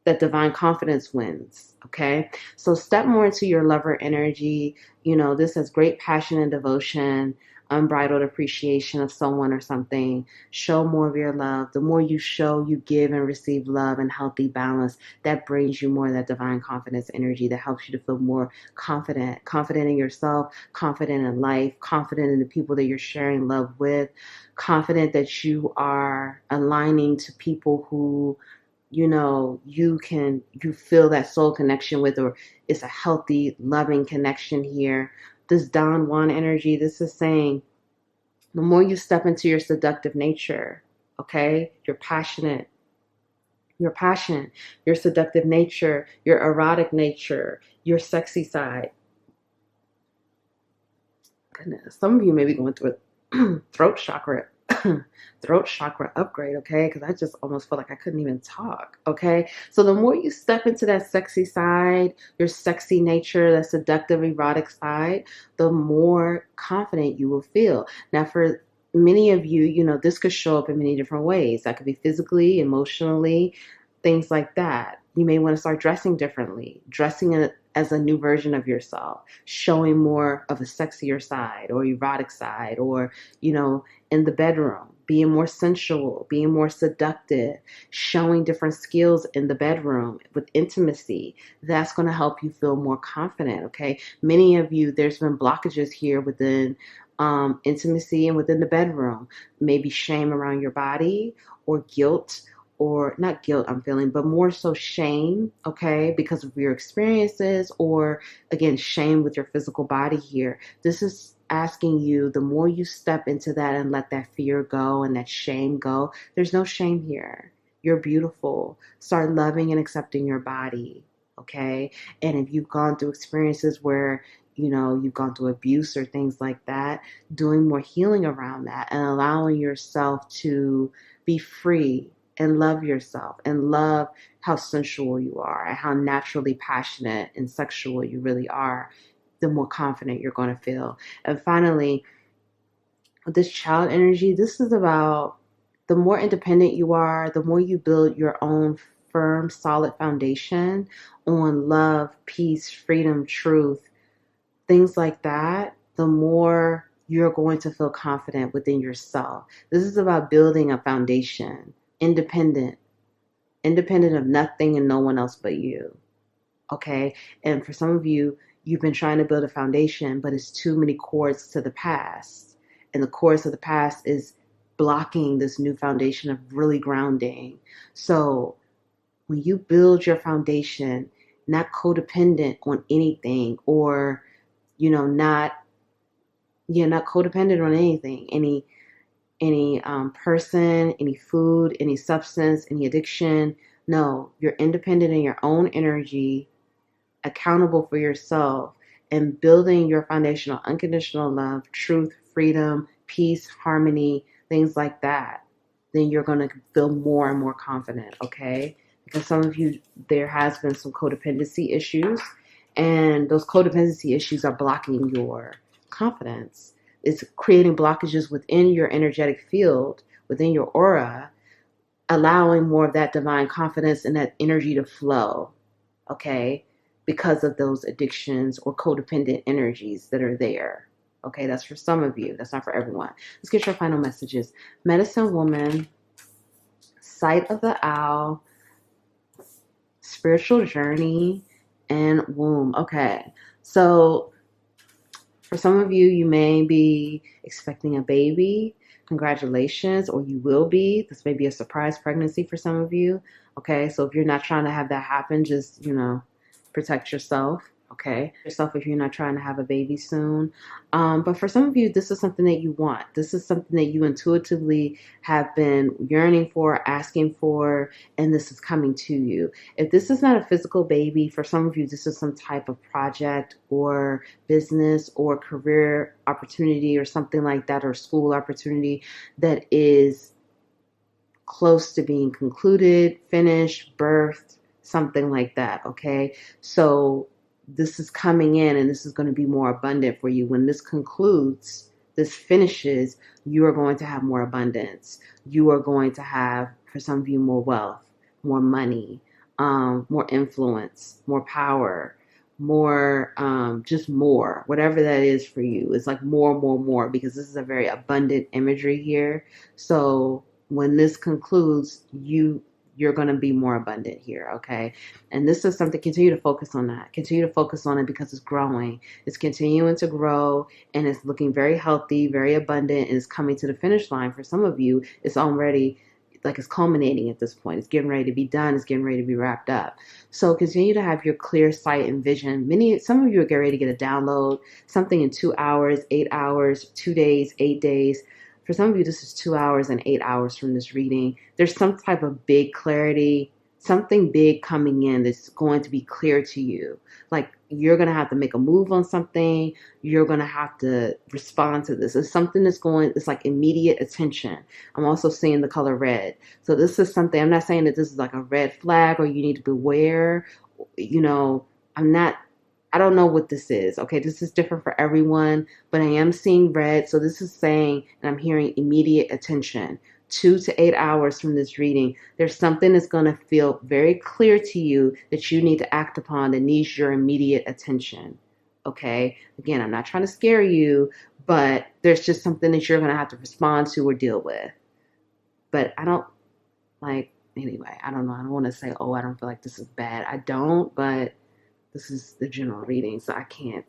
That divine confidence wins. Okay. So step more into your lover energy. You know, this has great passion and devotion, unbridled appreciation of someone or something. Show more of your love. The more you show, you give and receive love and healthy balance. That brings you more of that divine confidence energy that helps you to feel more confident in yourself, confident in life, confident in the people that you're sharing love with, confident that you are aligning to people who, you know, you feel that soul connection with, or it's a healthy, loving connection here. This Don Juan energy, this is saying the more you step into your seductive nature, okay, your passion, your seductive nature, your erotic nature, your sexy side. Goodness, some of you may be going through a throat chakra upgrade, okay? Because I just almost felt like I couldn't even talk, okay? So the more you step into that sexy side, your sexy nature, that seductive, erotic side, the more confident you will feel. Now, for many of you, you know, this could show up in many different ways. That could be physically, emotionally, things like that. You may want to start dressing differently, dressing as a new version of yourself, showing more of a sexier side or erotic side, or, you know, in the bedroom, being more sensual, being more seductive, showing different skills in the bedroom with intimacy. That's going to help you feel more confident, okay? Many of you, there's been blockages here within intimacy and within the bedroom, maybe shame around your body or guilt, or not guilt I'm feeling, but more so shame, okay, because of your experiences, or again, shame with your physical body here. This is asking you, the more you step into that and let that fear go and that shame go, there's no shame here. You're beautiful. Start loving and accepting your body, okay? And if you've gone through experiences where, you know, you've gone through abuse or things like that, doing more healing around that and allowing yourself to be free and love yourself and love how sensual you are and how naturally passionate and sexual you really are, the more confident you're going to feel. And finally, this child energy, this is about the more independent you are, the more you build your own firm, solid foundation on love, peace, freedom, truth, things like that, the more you're going to feel confident within yourself. This is about building a foundation, independent of nothing and no one else but you, okay? And for some of you, you've been trying to build a foundation, but it's too many cords to the past. And the cords of the past is blocking this new foundation of really grounding. So when you build your foundation, not codependent on anything, or, not, not codependent on anything, any person, any food, any substance, any addiction. No, you're independent in your own energy, accountable for yourself, and building your foundational unconditional love, truth, freedom, peace, harmony, things like that, then you're going to feel more and more confident, okay? Because some of you, there has been some codependency issues, and those codependency issues are blocking your confidence. It's creating blockages within your energetic field, within your aura, allowing more of that divine confidence and that energy to flow, okay? Because of those addictions or codependent energies that are there. Okay, that's for some of you. That's not for everyone. Let's get your final messages. Medicine woman, sight of the owl, spiritual journey, and womb. Okay, so for some of you, you may be expecting a baby. Congratulations, or you will be. This may be a surprise pregnancy for some of you. Okay, so if you're not trying to have that happen, just, protect yourself. Okay, yourself if you're not trying to have a baby soon. But for some of you, this is something that you want. This is something that you intuitively have been yearning for, asking for, and this is coming to you. If this is not a physical baby, for some of you, this is some type of project or business or career opportunity or something like that, or school opportunity that is close to being concluded, finished, birthed, something like that, okay? So this is coming in, and this is going to be more abundant for you. When this concludes, this finishes, you are going to have more abundance. You are going to have, for some of you, more wealth, more money, more influence, more power, more, just more, whatever that is for you. It's like more, because this is a very abundant imagery here. So when this concludes, you're going to be more abundant here, okay? And this is something, continue to focus on that. Continue to focus on it because it's growing. It's continuing to grow, and it's looking very healthy, very abundant, and it's coming to the finish line. For some of you, it's already, like, it's culminating at this point. It's getting ready to be done. It's getting ready to be wrapped up. So continue to have your clear sight and vision. Some of you are getting ready to get a download, something in 2 hours, 8 hours, 2 days, 8 days. For some of you, this is 2 hours and 8 hours from this reading. There's some type of big clarity, something big coming in that's going to be clear to you. Like, you're going to have to make a move on something. You're going to have to respond to this. It's something it's like immediate attention. I'm also seeing the color red. So this is something, I'm not saying that this is like a red flag or you need to beware. I don't know what this is. Okay, this is different for everyone, but I am seeing red. So this is saying, and I'm hearing immediate attention. 2 to 8 hours from this reading, there's something that's going to feel very clear to you that you need to act upon that needs your immediate attention. Okay, again, I'm not trying to scare you, but there's just something that you're going to have to respond to or deal with. But I don't anyway, I don't know. I don't want to say, oh, I don't feel like this is bad. I don't, but this is the general reading, so I can't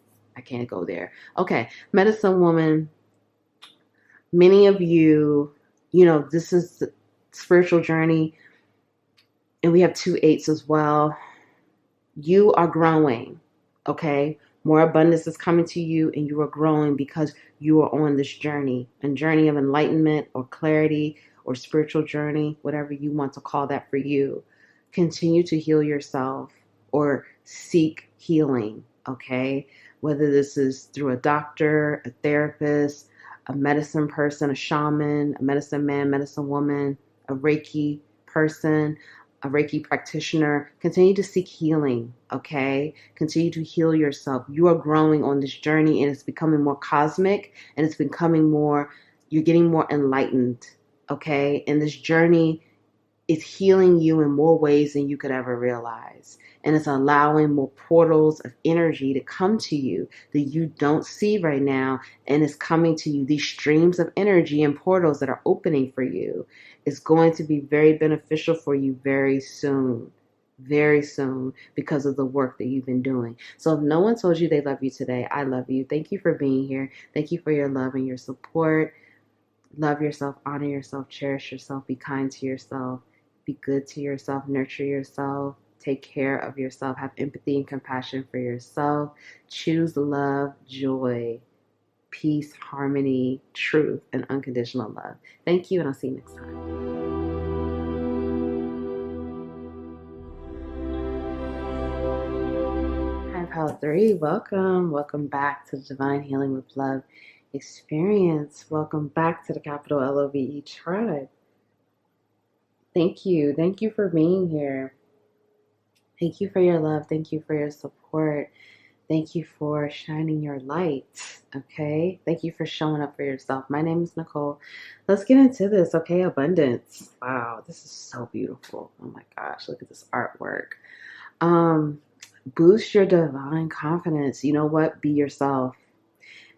go there. Okay, medicine woman, many of you, this is the spiritual journey, and we have 2 8s as well. You are growing, okay? More abundance is coming to you, and you are growing because you are on this journey, a journey of enlightenment or clarity or spiritual journey, whatever you want to call that for you. Continue to heal yourself or seek healing, okay? Whether this is through a doctor, a therapist, a medicine person, a shaman, a medicine man, medicine woman, a Reiki person, a Reiki practitioner, continue to seek healing, okay? Continue to heal yourself. You are growing on this journey, and it's becoming more cosmic, and it's becoming more, you're getting more enlightened, okay? And this journey is healing you in more ways than you could ever realize. And it's allowing more portals of energy to come to you that you don't see right now. And it's coming to you. These streams of energy and portals that are opening for you is going to be very beneficial for you very soon. Very soon, because of the work that you've been doing. So if no one told you they love you today, I love you. Thank you for being here. Thank you for your love and your support. Love yourself, honor yourself, cherish yourself, be kind to yourself. Be good to yourself, nurture yourself, take care of yourself, have empathy and compassion for yourself. Choose love, joy, peace, harmony, truth, and unconditional love. Thank you, and I'll see you next time. Hi, Pile 3. Welcome back to the Divine Healing with Love experience. Welcome back to the capital LOVE tribe. Thank you for being here. Thank you for your love. Thank you for your support. Thank you for shining your light, okay? Thank you for showing up for yourself. My name is Nicole. Let's get into this, okay? Abundance. Wow, this is so beautiful. Oh my gosh, look at this artwork. Boost your divine confidence. You know what? Be yourself.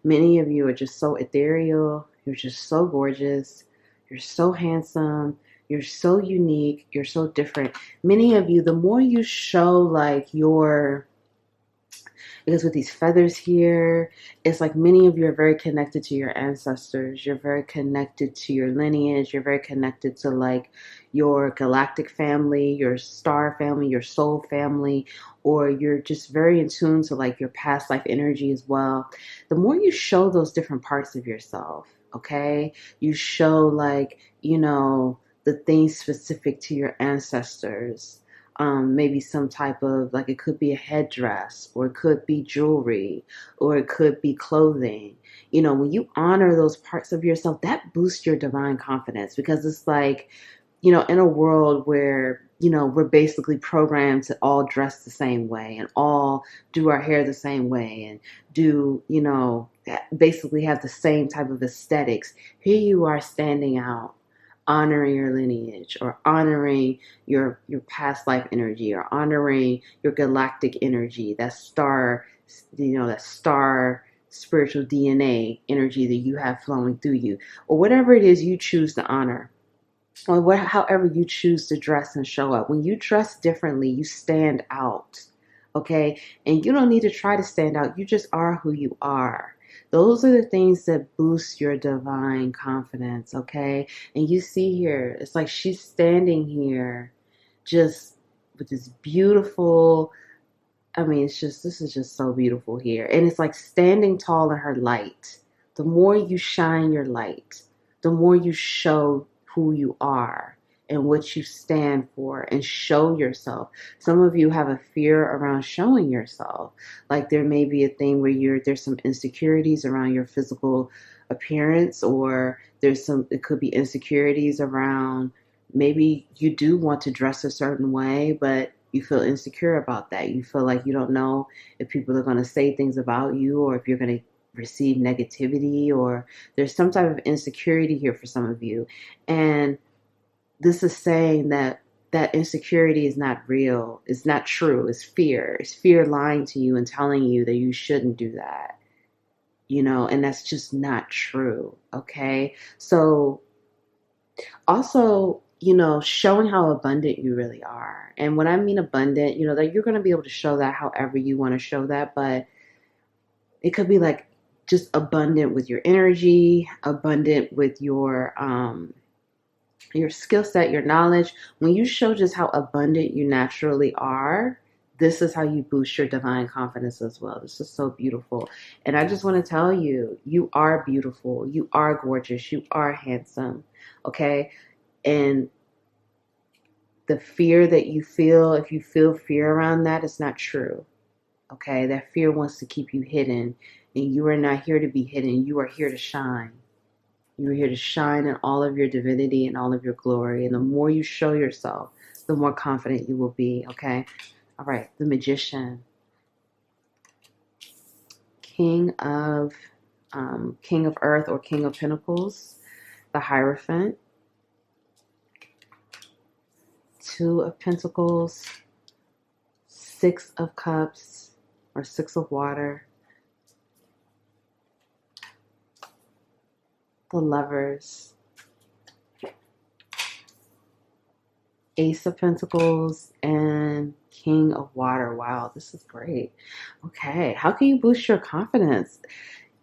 Many of you are just so ethereal. You're just so gorgeous. You're so handsome. You're so unique. You're so different. Many of you, the more you show like because with these feathers here, it's like many of you are very connected to your ancestors. You're very connected to your lineage. You're very connected to like your galactic family, your star family, your soul family, or you're just very in tune to like your past life energy as well. The more you show those different parts of yourself, okay, you show like, the things specific to your ancestors. Maybe some type of, like, it could be a headdress, or it could be jewelry, or it could be clothing. When you honor those parts of yourself, that boosts your divine confidence, because it's like, in a world where, we're basically programmed to all dress the same way and all do our hair the same way and do, basically have the same type of aesthetics. Here you are standing out, honoring your lineage, or honoring your past life energy, or honoring your galactic energy, that star spiritual DNA energy that you have flowing through you, or whatever it is you choose to honor, or however you choose to dress and show up. When you dress differently, you stand out, okay? And you don't need to try to stand out. You just are who you are. Those are the things that boost your divine confidence, okay? And you see here, it's like she's standing here just with this beautiful, this is just so beautiful here. And it's like standing tall in her light. The more you shine your light, the more you show who you are and what you stand for, and show yourself. Some of you have a fear around showing yourself. Like there may be a thing where there's some insecurities around your physical appearance, or it could be insecurities around, maybe you do want to dress a certain way, but you feel insecure about that. You feel like you don't know if people are going to say things about you, or if you're going to receive negativity, or there's some type of insecurity here for some of you. And this is saying that insecurity is not real. It's not true. It's fear. It's fear lying to you and telling you that you shouldn't do that, and that's just not true. Okay. So also, showing how abundant you really are. And when I mean abundant, that you're going to be able to show that however you want to show that, but it could be like just abundant with your energy, abundant with your skill set, your knowledge. When you show just how abundant you naturally are, this is how you boost your divine confidence as well. This is so beautiful. And I just want to tell you, you are beautiful. You are gorgeous. You are handsome. Okay. And the fear that you feel, if you feel fear around that, it's not true. Okay. That fear wants to keep you hidden, and you are not here to be hidden. You are here to shine. You are here to shine in all of your divinity and all of your glory. And the more you show yourself, the more confident you will be. Okay. All right. The Magician. King of Earth, or King of Pentacles. The Hierophant. Two of Pentacles. Six of Cups, or Six of Water. The Lovers. Ace of Pentacles and King of Water. Wow, this is great. Okay, how can you boost your confidence?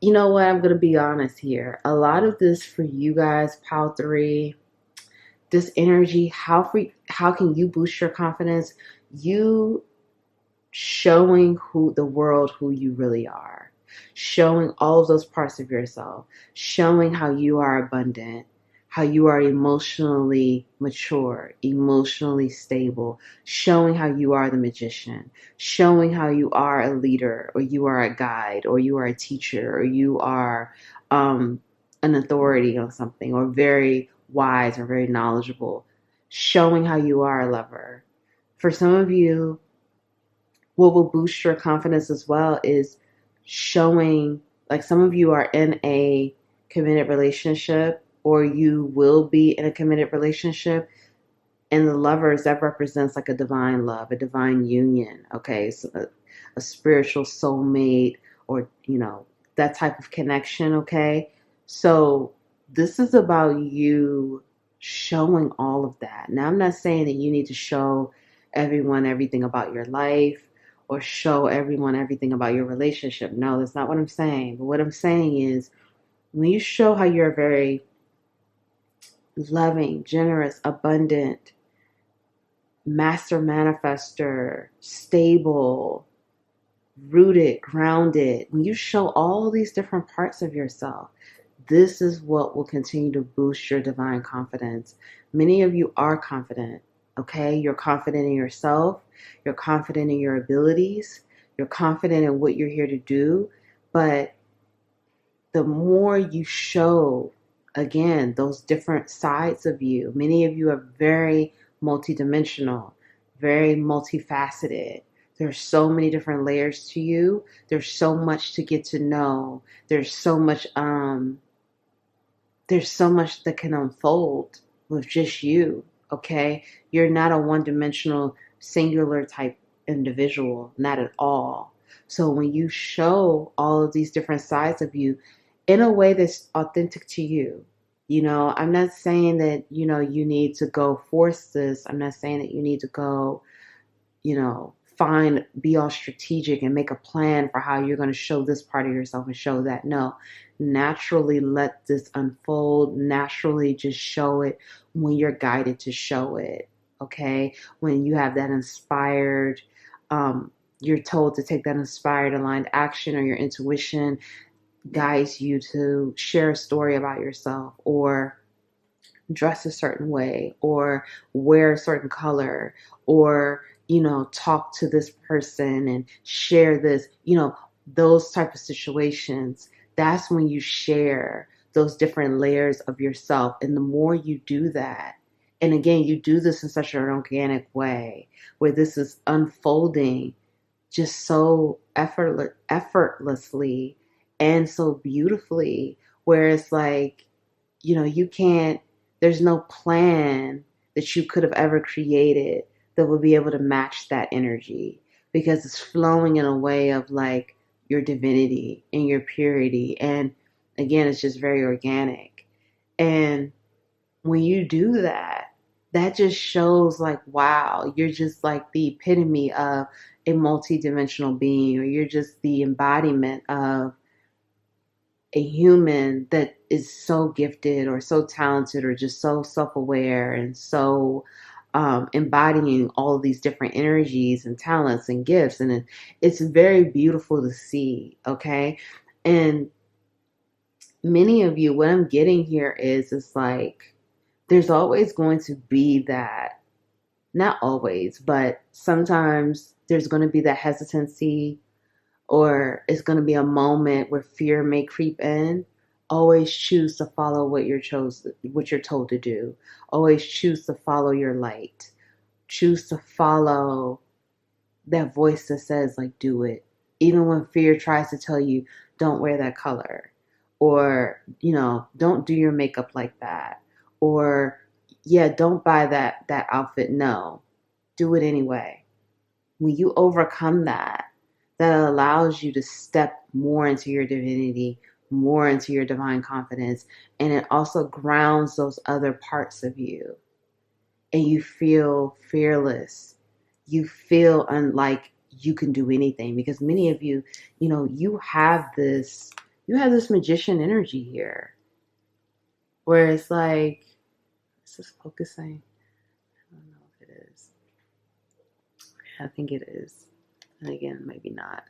You know what? I'm going to be honest here. A lot of this for you guys, Pile 3, this energy, how can you boost your confidence? You showing the world who you really are, showing all of those parts of yourself, showing how you are abundant, how you are emotionally mature, emotionally stable, showing how you are the magician, showing how you are a leader, or you are a guide, or you are a teacher, or you are an authority on something, or very wise or very knowledgeable, showing how you are a lover. For some of you, what will boost your confidence as well is showing, like, some of you are in a committed relationship, or you will be in a committed relationship, and the lovers, that represents like a divine love, a divine union, okay? So a spiritual soulmate, or that type of connection, okay? So this is about you showing all of that. Now, I'm not saying that you need to show everyone everything about your life, or show everyone everything about your relationship. No, that's not what I'm saying. But what I'm saying is, when you show how you're very loving, generous, abundant, master manifester, stable, rooted, grounded, when you show all these different parts of yourself, this is what will continue to boost your divine confidence. Many of you are confident, okay? You're confident in yourself. You're confident in your abilities. You're confident in what you're here to do. But the more you show, again, those different sides of you, many of you are very multidimensional, very multifaceted. There's so many different layers to you. There's so much to get to know. There's so much that can unfold with just you, okay? You're not a one-dimensional, singular type individual, not at all. So when you show all of these different sides of you in a way that's authentic to you, I'm not saying that, you need to go force this. I'm not saying that you need to go, be all strategic and make a plan for how you're going to show this part of yourself and show that. No, naturally let this unfold. Naturally just show it when you're guided to show it. Okay. When you have that inspired, you're told to take that inspired aligned action, or your intuition guides you to share a story about yourself, or dress a certain way, or wear a certain color, or talk to this person and share this, those type of situations. That's when you share those different layers of yourself. And the more you do that, and again, you do this in such an organic way, where this is unfolding just so effortlessly and so beautifully, where it's like, you can't, there's no plan that you could have ever created that would be able to match that energy, because it's flowing in a way of like your divinity and your purity. And again, it's just very organic. And when you do that, that just shows like, wow, you're just like the epitome of a multidimensional being, or you're just the embodiment of a human that is so gifted or so talented or just so self-aware and so embodying all of these different energies and talents and gifts. And it's very beautiful to see, okay? And many of you, what I'm getting here is, it's like, there's always going to be that, not always, but sometimes there's going to be that hesitancy, or it's going to be a moment where fear may creep in. Always choose to follow what you're told to do. Always choose to follow your light. Choose to follow that voice that says, like, do it. Even when fear tries to tell you, don't wear that color, or, don't do your makeup like that, or, yeah, don't buy that outfit. No, do it anyway. When you overcome that allows you to step more into your divinity, more into your divine confidence, and it also grounds those other parts of you. And you feel fearless. You feel unlike you can do anything, because many of you, you have this magician energy here, where it's like, Is this focusing? I don't know if it is. I think it is. And again, maybe not.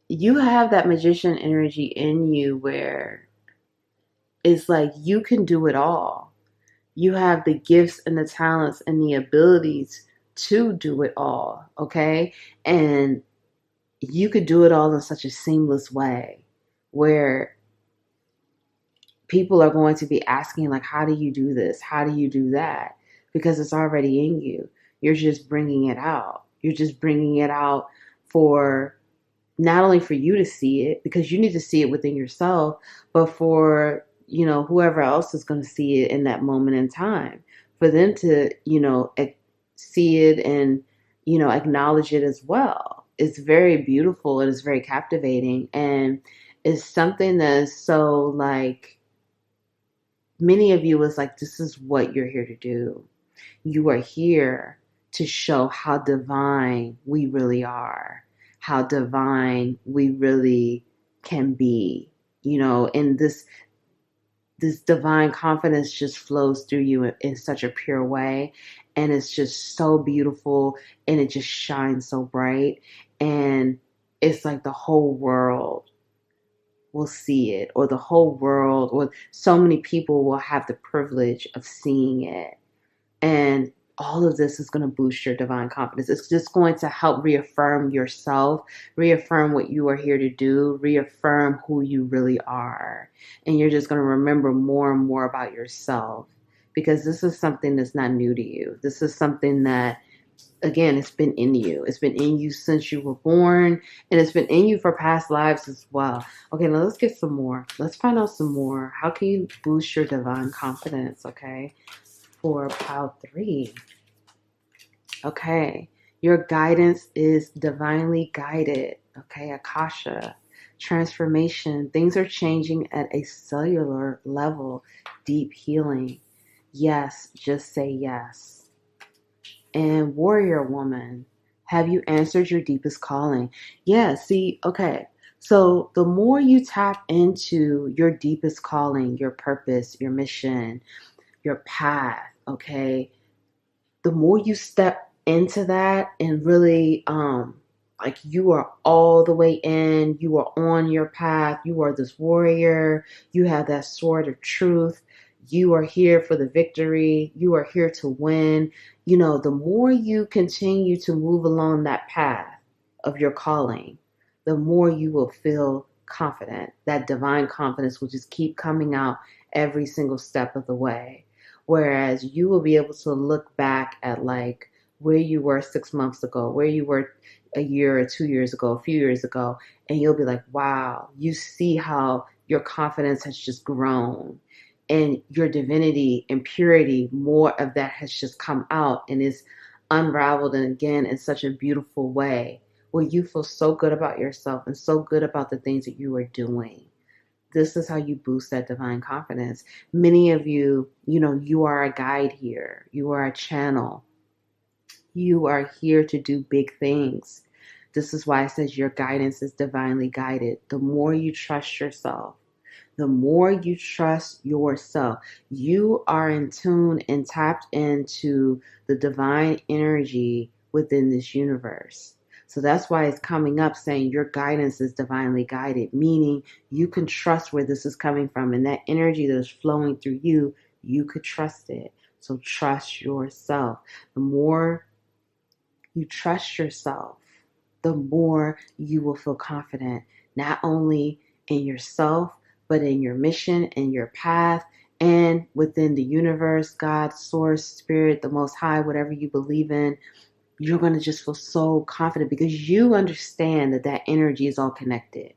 You have that magician energy in you where it's like you can do it all. You have the gifts and the talents and the abilities to do it all, okay? And you could do it all in such a seamless way where people are going to be asking, like, how do you do this? How do you do that? Because it's already in you. You're just bringing it out. You're just bringing it out for not only for you to see it, because you need to see it within yourself, but for, whoever else is going to see it in that moment in time, for them to, see it and, acknowledge it as well. It's very beautiful. It is very captivating. And it's something that is so like, many of you is like, this is what you're here to do. You are here to show how divine we really are, how divine we really can be, and this divine confidence just flows through you in such a pure way. And it's just so beautiful and it just shines so bright. And it's like the whole world will see it, or the whole world, or so many people will have the privilege of seeing it. And all of this is going to boost your divine confidence. It's just going to help reaffirm yourself, reaffirm what you are here to do, reaffirm who you really are. And you're just going to remember more and more about yourself, because this is something that's not new to you. This is something that, again, it's been in you. It's been in you since you were born, and it's been in you for past lives as well. Okay, now let's get some more. Let's find out some more. How can you boost your divine confidence, okay? For pile 3. Okay, your guidance is divinely guided. Okay, Akasha, transformation. Things are changing at a cellular level. Deep healing. Yes, just say yes. And warrior woman, have you answered your deepest calling? Yeah, see, okay. So the more you tap into your deepest calling, your purpose, your mission, your path, okay, the more you step into that and really like you are all the way in, you are on your path, you are this warrior, you have that sword of truth, you are here for the victory, you are here to win. The more you continue to move along that path of your calling, the more you will feel confident. That divine confidence will just keep coming out every single step of the way. Whereas you will be able to look back at like where you were 6 months ago, where you were a year or 2 years ago, a few years ago, and you'll be like, wow, you see how your confidence has just grown, and your divinity and purity, more of that has just come out and is unraveled, and again, in such a beautiful way where you feel so good about yourself and so good about the things that you are doing. This is how you boost that divine confidence. Many of you, you are a guide here. You are a channel. You are here to do big things. This is why it says your guidance is divinely guided. The more you trust yourself, the more you trust yourself, you are in tune and tapped into the divine energy within this universe. So that's why it's coming up saying your guidance is divinely guided, meaning you can trust where this is coming from, and that energy that is flowing through you, you could trust it. So trust yourself. The more you trust yourself, the more you will feel confident, not only in yourself, but in your mission, in your path, and within the universe, God, source, spirit, the most high, whatever you believe in. You're going to just feel so confident because you understand that that energy is all connected.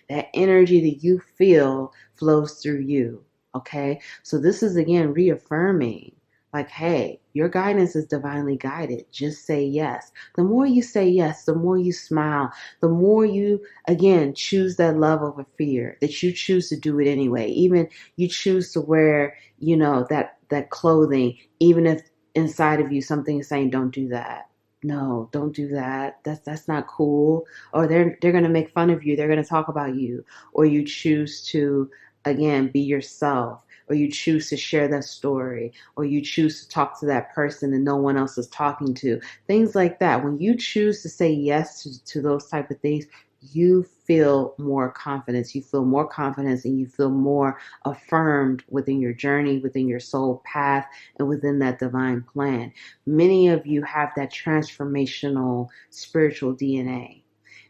That energy that you feel flows through you. Okay. So this is again reaffirming like, hey, your guidance is divinely guided. Just say yes. The more you say yes, the more you smile, the more you, again, choose that love over fear, that you choose to do it anyway. Even you choose to wear, that clothing, even if inside of you something is saying, don't do that. No, don't do that. That's not cool. Or they're going to make fun of you. They're going to talk about you. Or you choose to, again, be yourself. or you choose to share that story, or you choose to talk to that person and no one else is talking to. Things like that. When you choose to say yes to those type of things, you feel more confidence. You feel more confidence and you feel more affirmed within your journey, within your soul path, and within that divine plan. Many of you have that transformational spiritual DNA,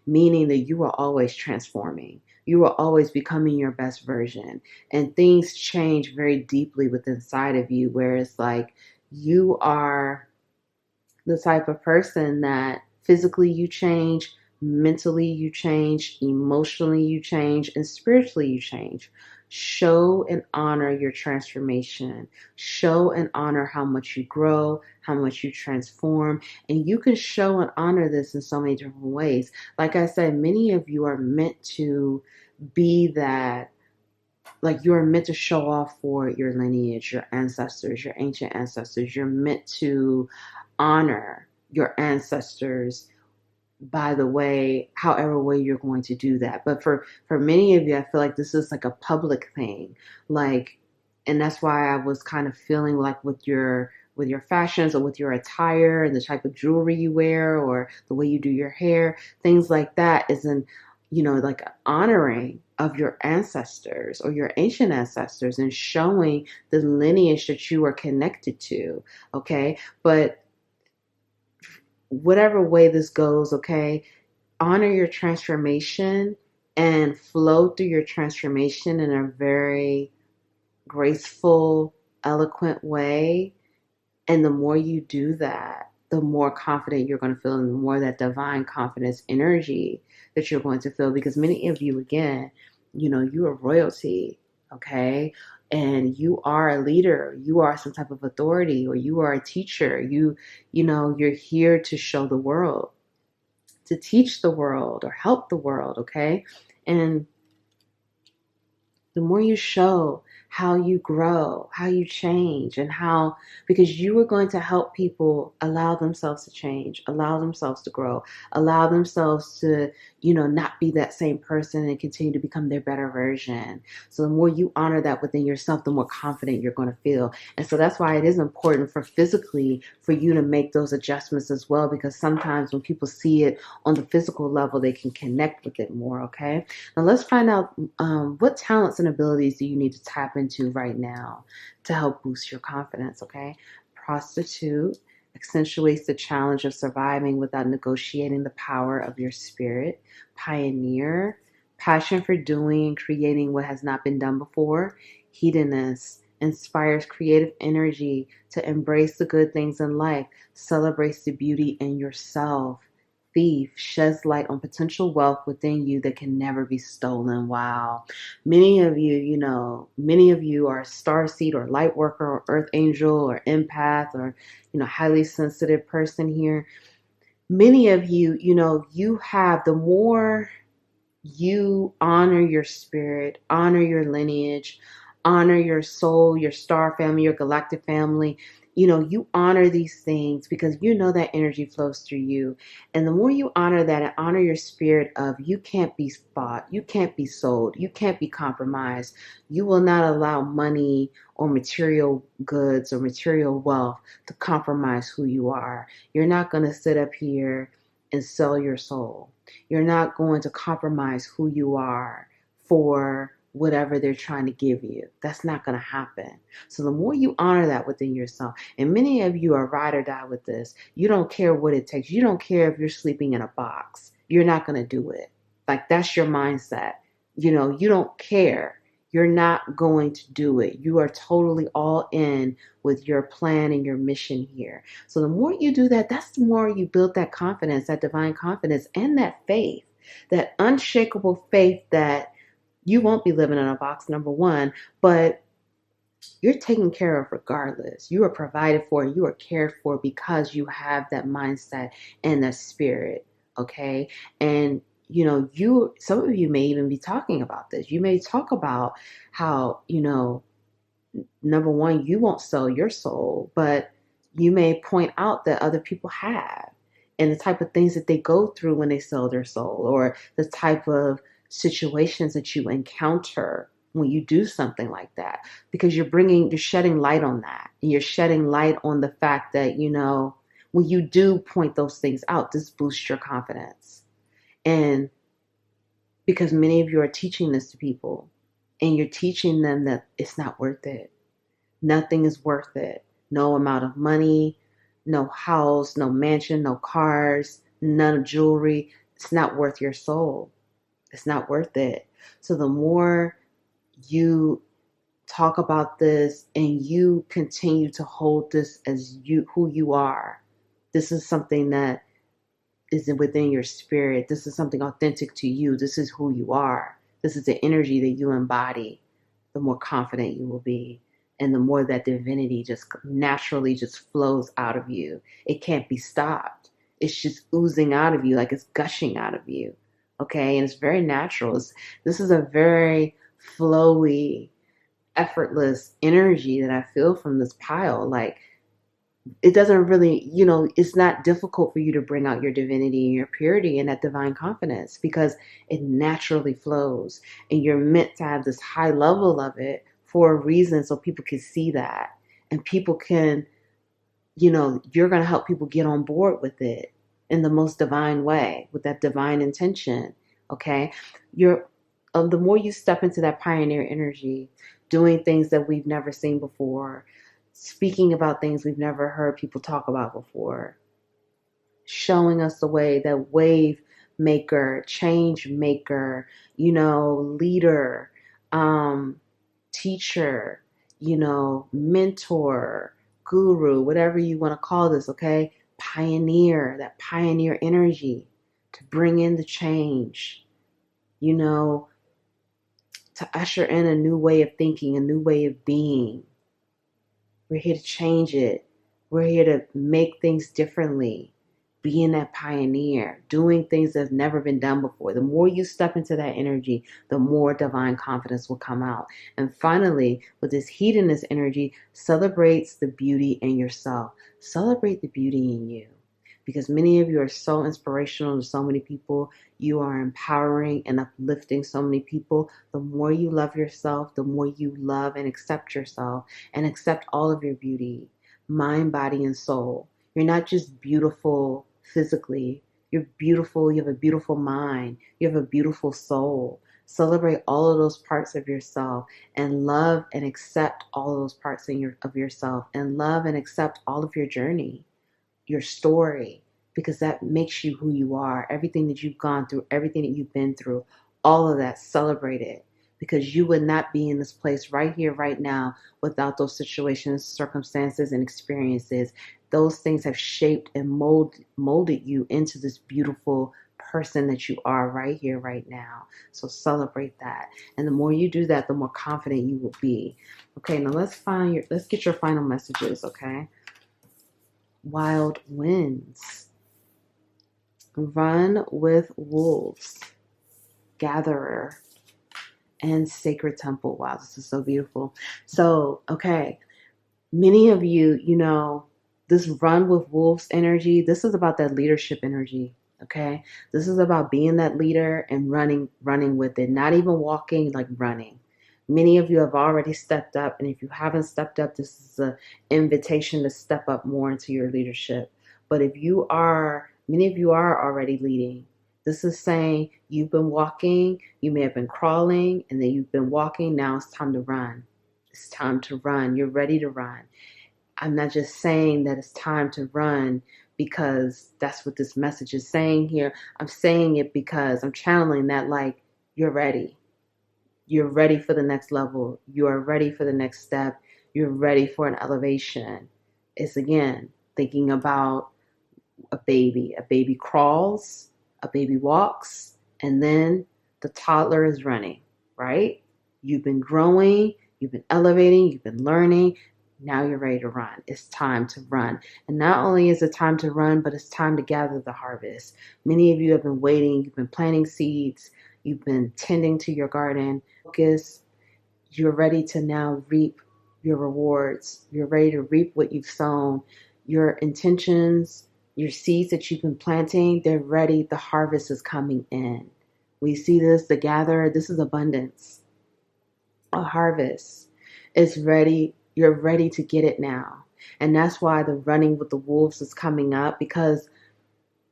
meaning that you are always transforming. You are always becoming your best version. And things change very deeply within inside of you, where it's like you are the type of person that physically you change, mentally you change, emotionally you change, and spiritually you change. Show and honor your transformation. Show and honor how much you grow, how much you transform. And you can show and honor this in so many different ways. Like I said, many of you are meant to be that, like you're meant to show off for your lineage, your ancestors, your ancient ancestors. You're meant to honor your ancestors by the way, however way you're going to do that. But for many of you, I feel like this is like a public thing. Like, and that's why I was kind of feeling like with your fashions or with your attire and the type of jewelry you wear or the way you do your hair, things like that isn't, like honoring of your ancestors or your ancient ancestors and showing the lineage that you are connected to. Okay. But whatever way this goes, okay, honor your transformation and flow through your transformation in a very graceful, eloquent way. And the more you do that, the more confident you're going to feel and the more that divine confidence energy that you're going to feel. Because many of you, again, you are royalty, okay? And you are a leader, you are some type of authority, or you are a teacher. You're here to show the world, to teach the world or help the world, okay? And the more you show how you grow, how you change, and how, because you are going to help people allow themselves to change, allow themselves to grow, allow themselves to, not be that same person and continue to become their better version. So the more you honor that within yourself, the more confident you're going to feel. And so that's why it is important for physically for you to make those adjustments as well, because sometimes when people see it on the physical level, they can connect with it more, okay? Now let's find out what talents and abilities do you need to tap into right now to help boost your confidence, okay? Prostitute accentuates the challenge of surviving without negotiating the power of your spirit. Pioneer, passion for doing and creating what has not been done before. Hedonist inspires creative energy to embrace the good things in life, celebrates the beauty in yourself. Thief sheds light on potential wealth within you that can never be stolen. Wow. Many of you are starseed or lightworker or earth angel or empath or, highly sensitive person here. Many of you, you have, the more you honor your spirit, honor your lineage, honor your soul, your star family, your galactic family. You honor these things because that energy flows through you. And the more you honor that and honor your spirit of you can't be bought, you can't be sold, you can't be compromised. You will not allow money or material goods or material wealth to compromise who you are. You're not going to sit up here and sell your soul. You're not going to compromise who you are for whatever they're trying to give you. That's not going to happen. So the more you honor that within yourself, and many of you are ride or die with this, you don't care what it takes. You don't care if you're sleeping in a box. You're not going to do it. Like that's your mindset. You don't care. You're not going to do it. You are totally all in with your plan and your mission here. So the more you do that, that's the more you build that confidence, that divine confidence, and that faith, that unshakable faith that you won't be living in a box, number one, but you're taken care of regardless. You are provided for, you are cared for because you have that mindset and that spirit, okay? And some of you may even be talking about this. You may talk about how, number one, you won't sell your soul, but you may point out that other people have and the type of things that they go through when they sell their soul or the type of situations that you encounter when you do something like that, because you're shedding light on that. And you're shedding light on the fact that, when you do point those things out, this boosts your confidence. And because many of you are teaching this to people, and you're teaching them that it's not worth it. Nothing is worth it. No amount of money, no house, no mansion, no cars, none of jewelry. It's not worth your soul. It's not worth it. So the more you talk about this and you continue to hold this as who you are, this is something that is within your spirit. This is something authentic to you. This is who you are. This is the energy that you embody. The more confident you will be, and the more that divinity just naturally just flows out of you. It can't be stopped. It's just oozing out of you, like it's gushing out of you. Okay, and it's very natural. This is a very flowy, effortless energy that I feel from this pile. Like, it doesn't really, it's not difficult for you to bring out your divinity and your purity and that divine confidence, because it naturally flows, and you're meant to have this high level of it for a reason, so people can see that, and people can, you're going to help people get on board with it in the most divine way, with that divine intention. Okay. The more you step into that pioneer energy, doing things that we've never seen before, speaking about things we've never heard people talk about before, showing us the way, that wave maker, change maker, leader, teacher, mentor, guru, whatever you want to call this, okay? Pioneer, that pioneer energy to bring in the change, to usher in a new way of thinking, a new way of being. We're here to change it. We're here to make things differently. Being that pioneer, doing things that have never been done before. The more you step into that energy, the more divine confidence will come out. And finally, with this hedonist energy, celebrates the beauty in yourself. Celebrate the beauty in you. Because many of you are so inspirational to so many people. You are empowering and uplifting so many people. The more you love yourself, the more you love and accept yourself, and accept all of your beauty, mind, body, and soul. You're not just beautiful physically. You're beautiful. You have a beautiful mind. You have a beautiful soul. Celebrate all of those parts of yourself, and love and accept all of those parts of yourself, and love and accept all of your journey, your story, because that makes you who you are. Everything that you've gone through, everything that you've been through, all of that, celebrate it, because you would not be in this place right here, right now, without those situations, circumstances, and experiences. Those things have shaped and molded you into this beautiful person that you are right here, right now. So celebrate that. And the more you do that, the more confident you will be. Okay, now let's get your final messages, okay? Wild winds. Run with wolves. Gatherer. And sacred temple. Wow, this is so beautiful. So, okay. Many of you, this run with wolves energy, this is about that leadership energy. Okay. This is about being that leader and running with it. Not even walking, like running. Many of you have already stepped up, and if you haven't stepped up, this is an invitation to step up more into your leadership. But many of you are already leading. This is saying you've been walking, you may have been crawling, and then you've been walking. Now it's time to run. It's time to run. You're ready to run. I'm not just saying that it's time to run because that's what this message is saying here. I'm saying it because I'm channeling that, like, you're ready. You're ready for the next level. You are ready for the next step. You're ready for an elevation. It's, again, thinking about a baby. A baby crawls, a baby walks, and then the toddler is running, right? You've been growing, you've been elevating, you've been learning. Now you're ready to run. It's time to run. And not only is it time to run, but it's time to gather the harvest. Many of you have been waiting. You've been planting seeds. You've been tending to your garden. Focus. You're ready to now reap your rewards. You're ready to reap what you've sown. Your intentions, your seeds that you've been planting, they're ready. The harvest is coming in. We see this, the gatherer. This is abundance. a harvest. It's ready. You're ready to get it now. And that's why the running with the wolves is coming up, because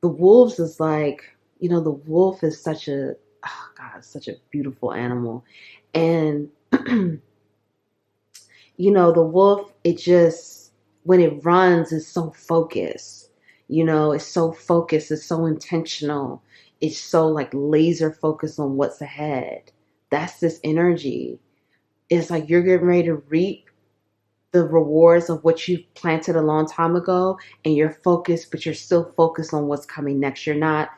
the wolves is like, the wolf is such a, oh God, such a beautiful animal. And, the wolf, it just, when it runs, it's so focused. It's so focused. It's so intentional. It's so like laser focused on what's ahead. That's this energy. It's like you're getting ready to reap the rewards of what you planted a long time ago, and you're focused, but you're still focused on what's coming next. You're not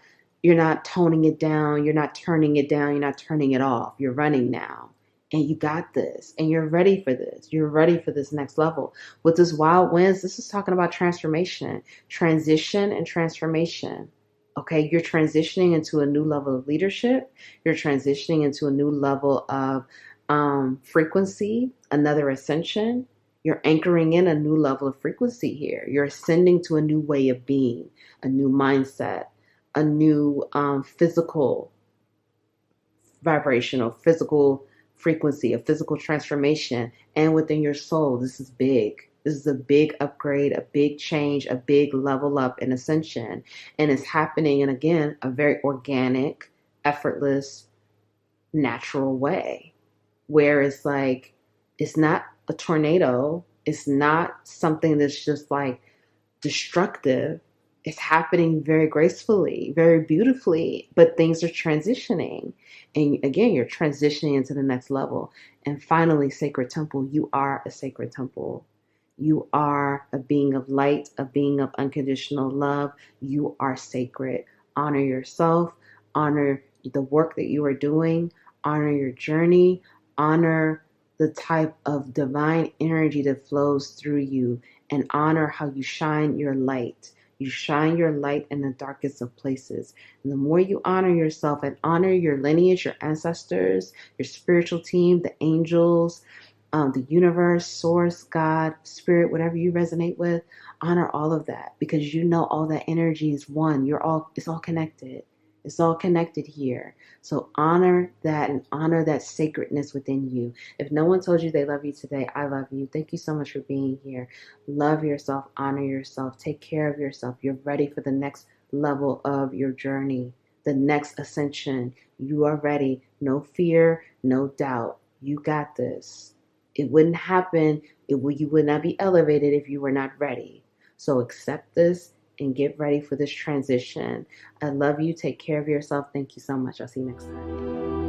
toning it down, you're not turning it down, you're not turning it off. You're running now. And you got this, and you're ready for this. You're ready for this next level. With this wild winds, this is talking about transformation, transition, and transformation. Okay, you're transitioning into a new level of leadership. You're transitioning into a new level of frequency, another ascension. You're anchoring in a new level of frequency here. You're ascending to a new way of being, a new mindset, a new physical vibrational, physical frequency, a physical transformation. And within your soul, this is big. This is a big upgrade, a big change, a big level up and ascension. And it's happening in, again, a very organic, effortless, natural way, where it's like, it's not a tornado. It's not something that's just like destructive. It's happening very gracefully, very beautifully, but things are transitioning. And again, you're transitioning into the next level. And finally, sacred temple, you are a sacred temple. You are a being of light, a being of unconditional love. You are sacred. Honor yourself, honor the work that you are doing, honor your journey, honor the type of divine energy that flows through you, and honor how you shine your light. You shine your light in the darkest of places. And the more you honor yourself and honor your lineage, your ancestors, your spiritual team, the angels, the universe, source, God, spirit, whatever you resonate with, honor all of that, because all that energy is one. It's all connected. It's all connected here. So honor that and honor that sacredness within you. If no one told you they love you today, I love you. Thank you so much for being here. Love yourself, honor yourself, take care of yourself. You're ready for the next level of your journey, the next ascension. You are ready. No fear, no doubt. You got this. It wouldn't happen. You would not be elevated if you were not ready. So accept this and get ready for this transition. I love you. Take care of yourself. Thank you so much. I'll see you next time.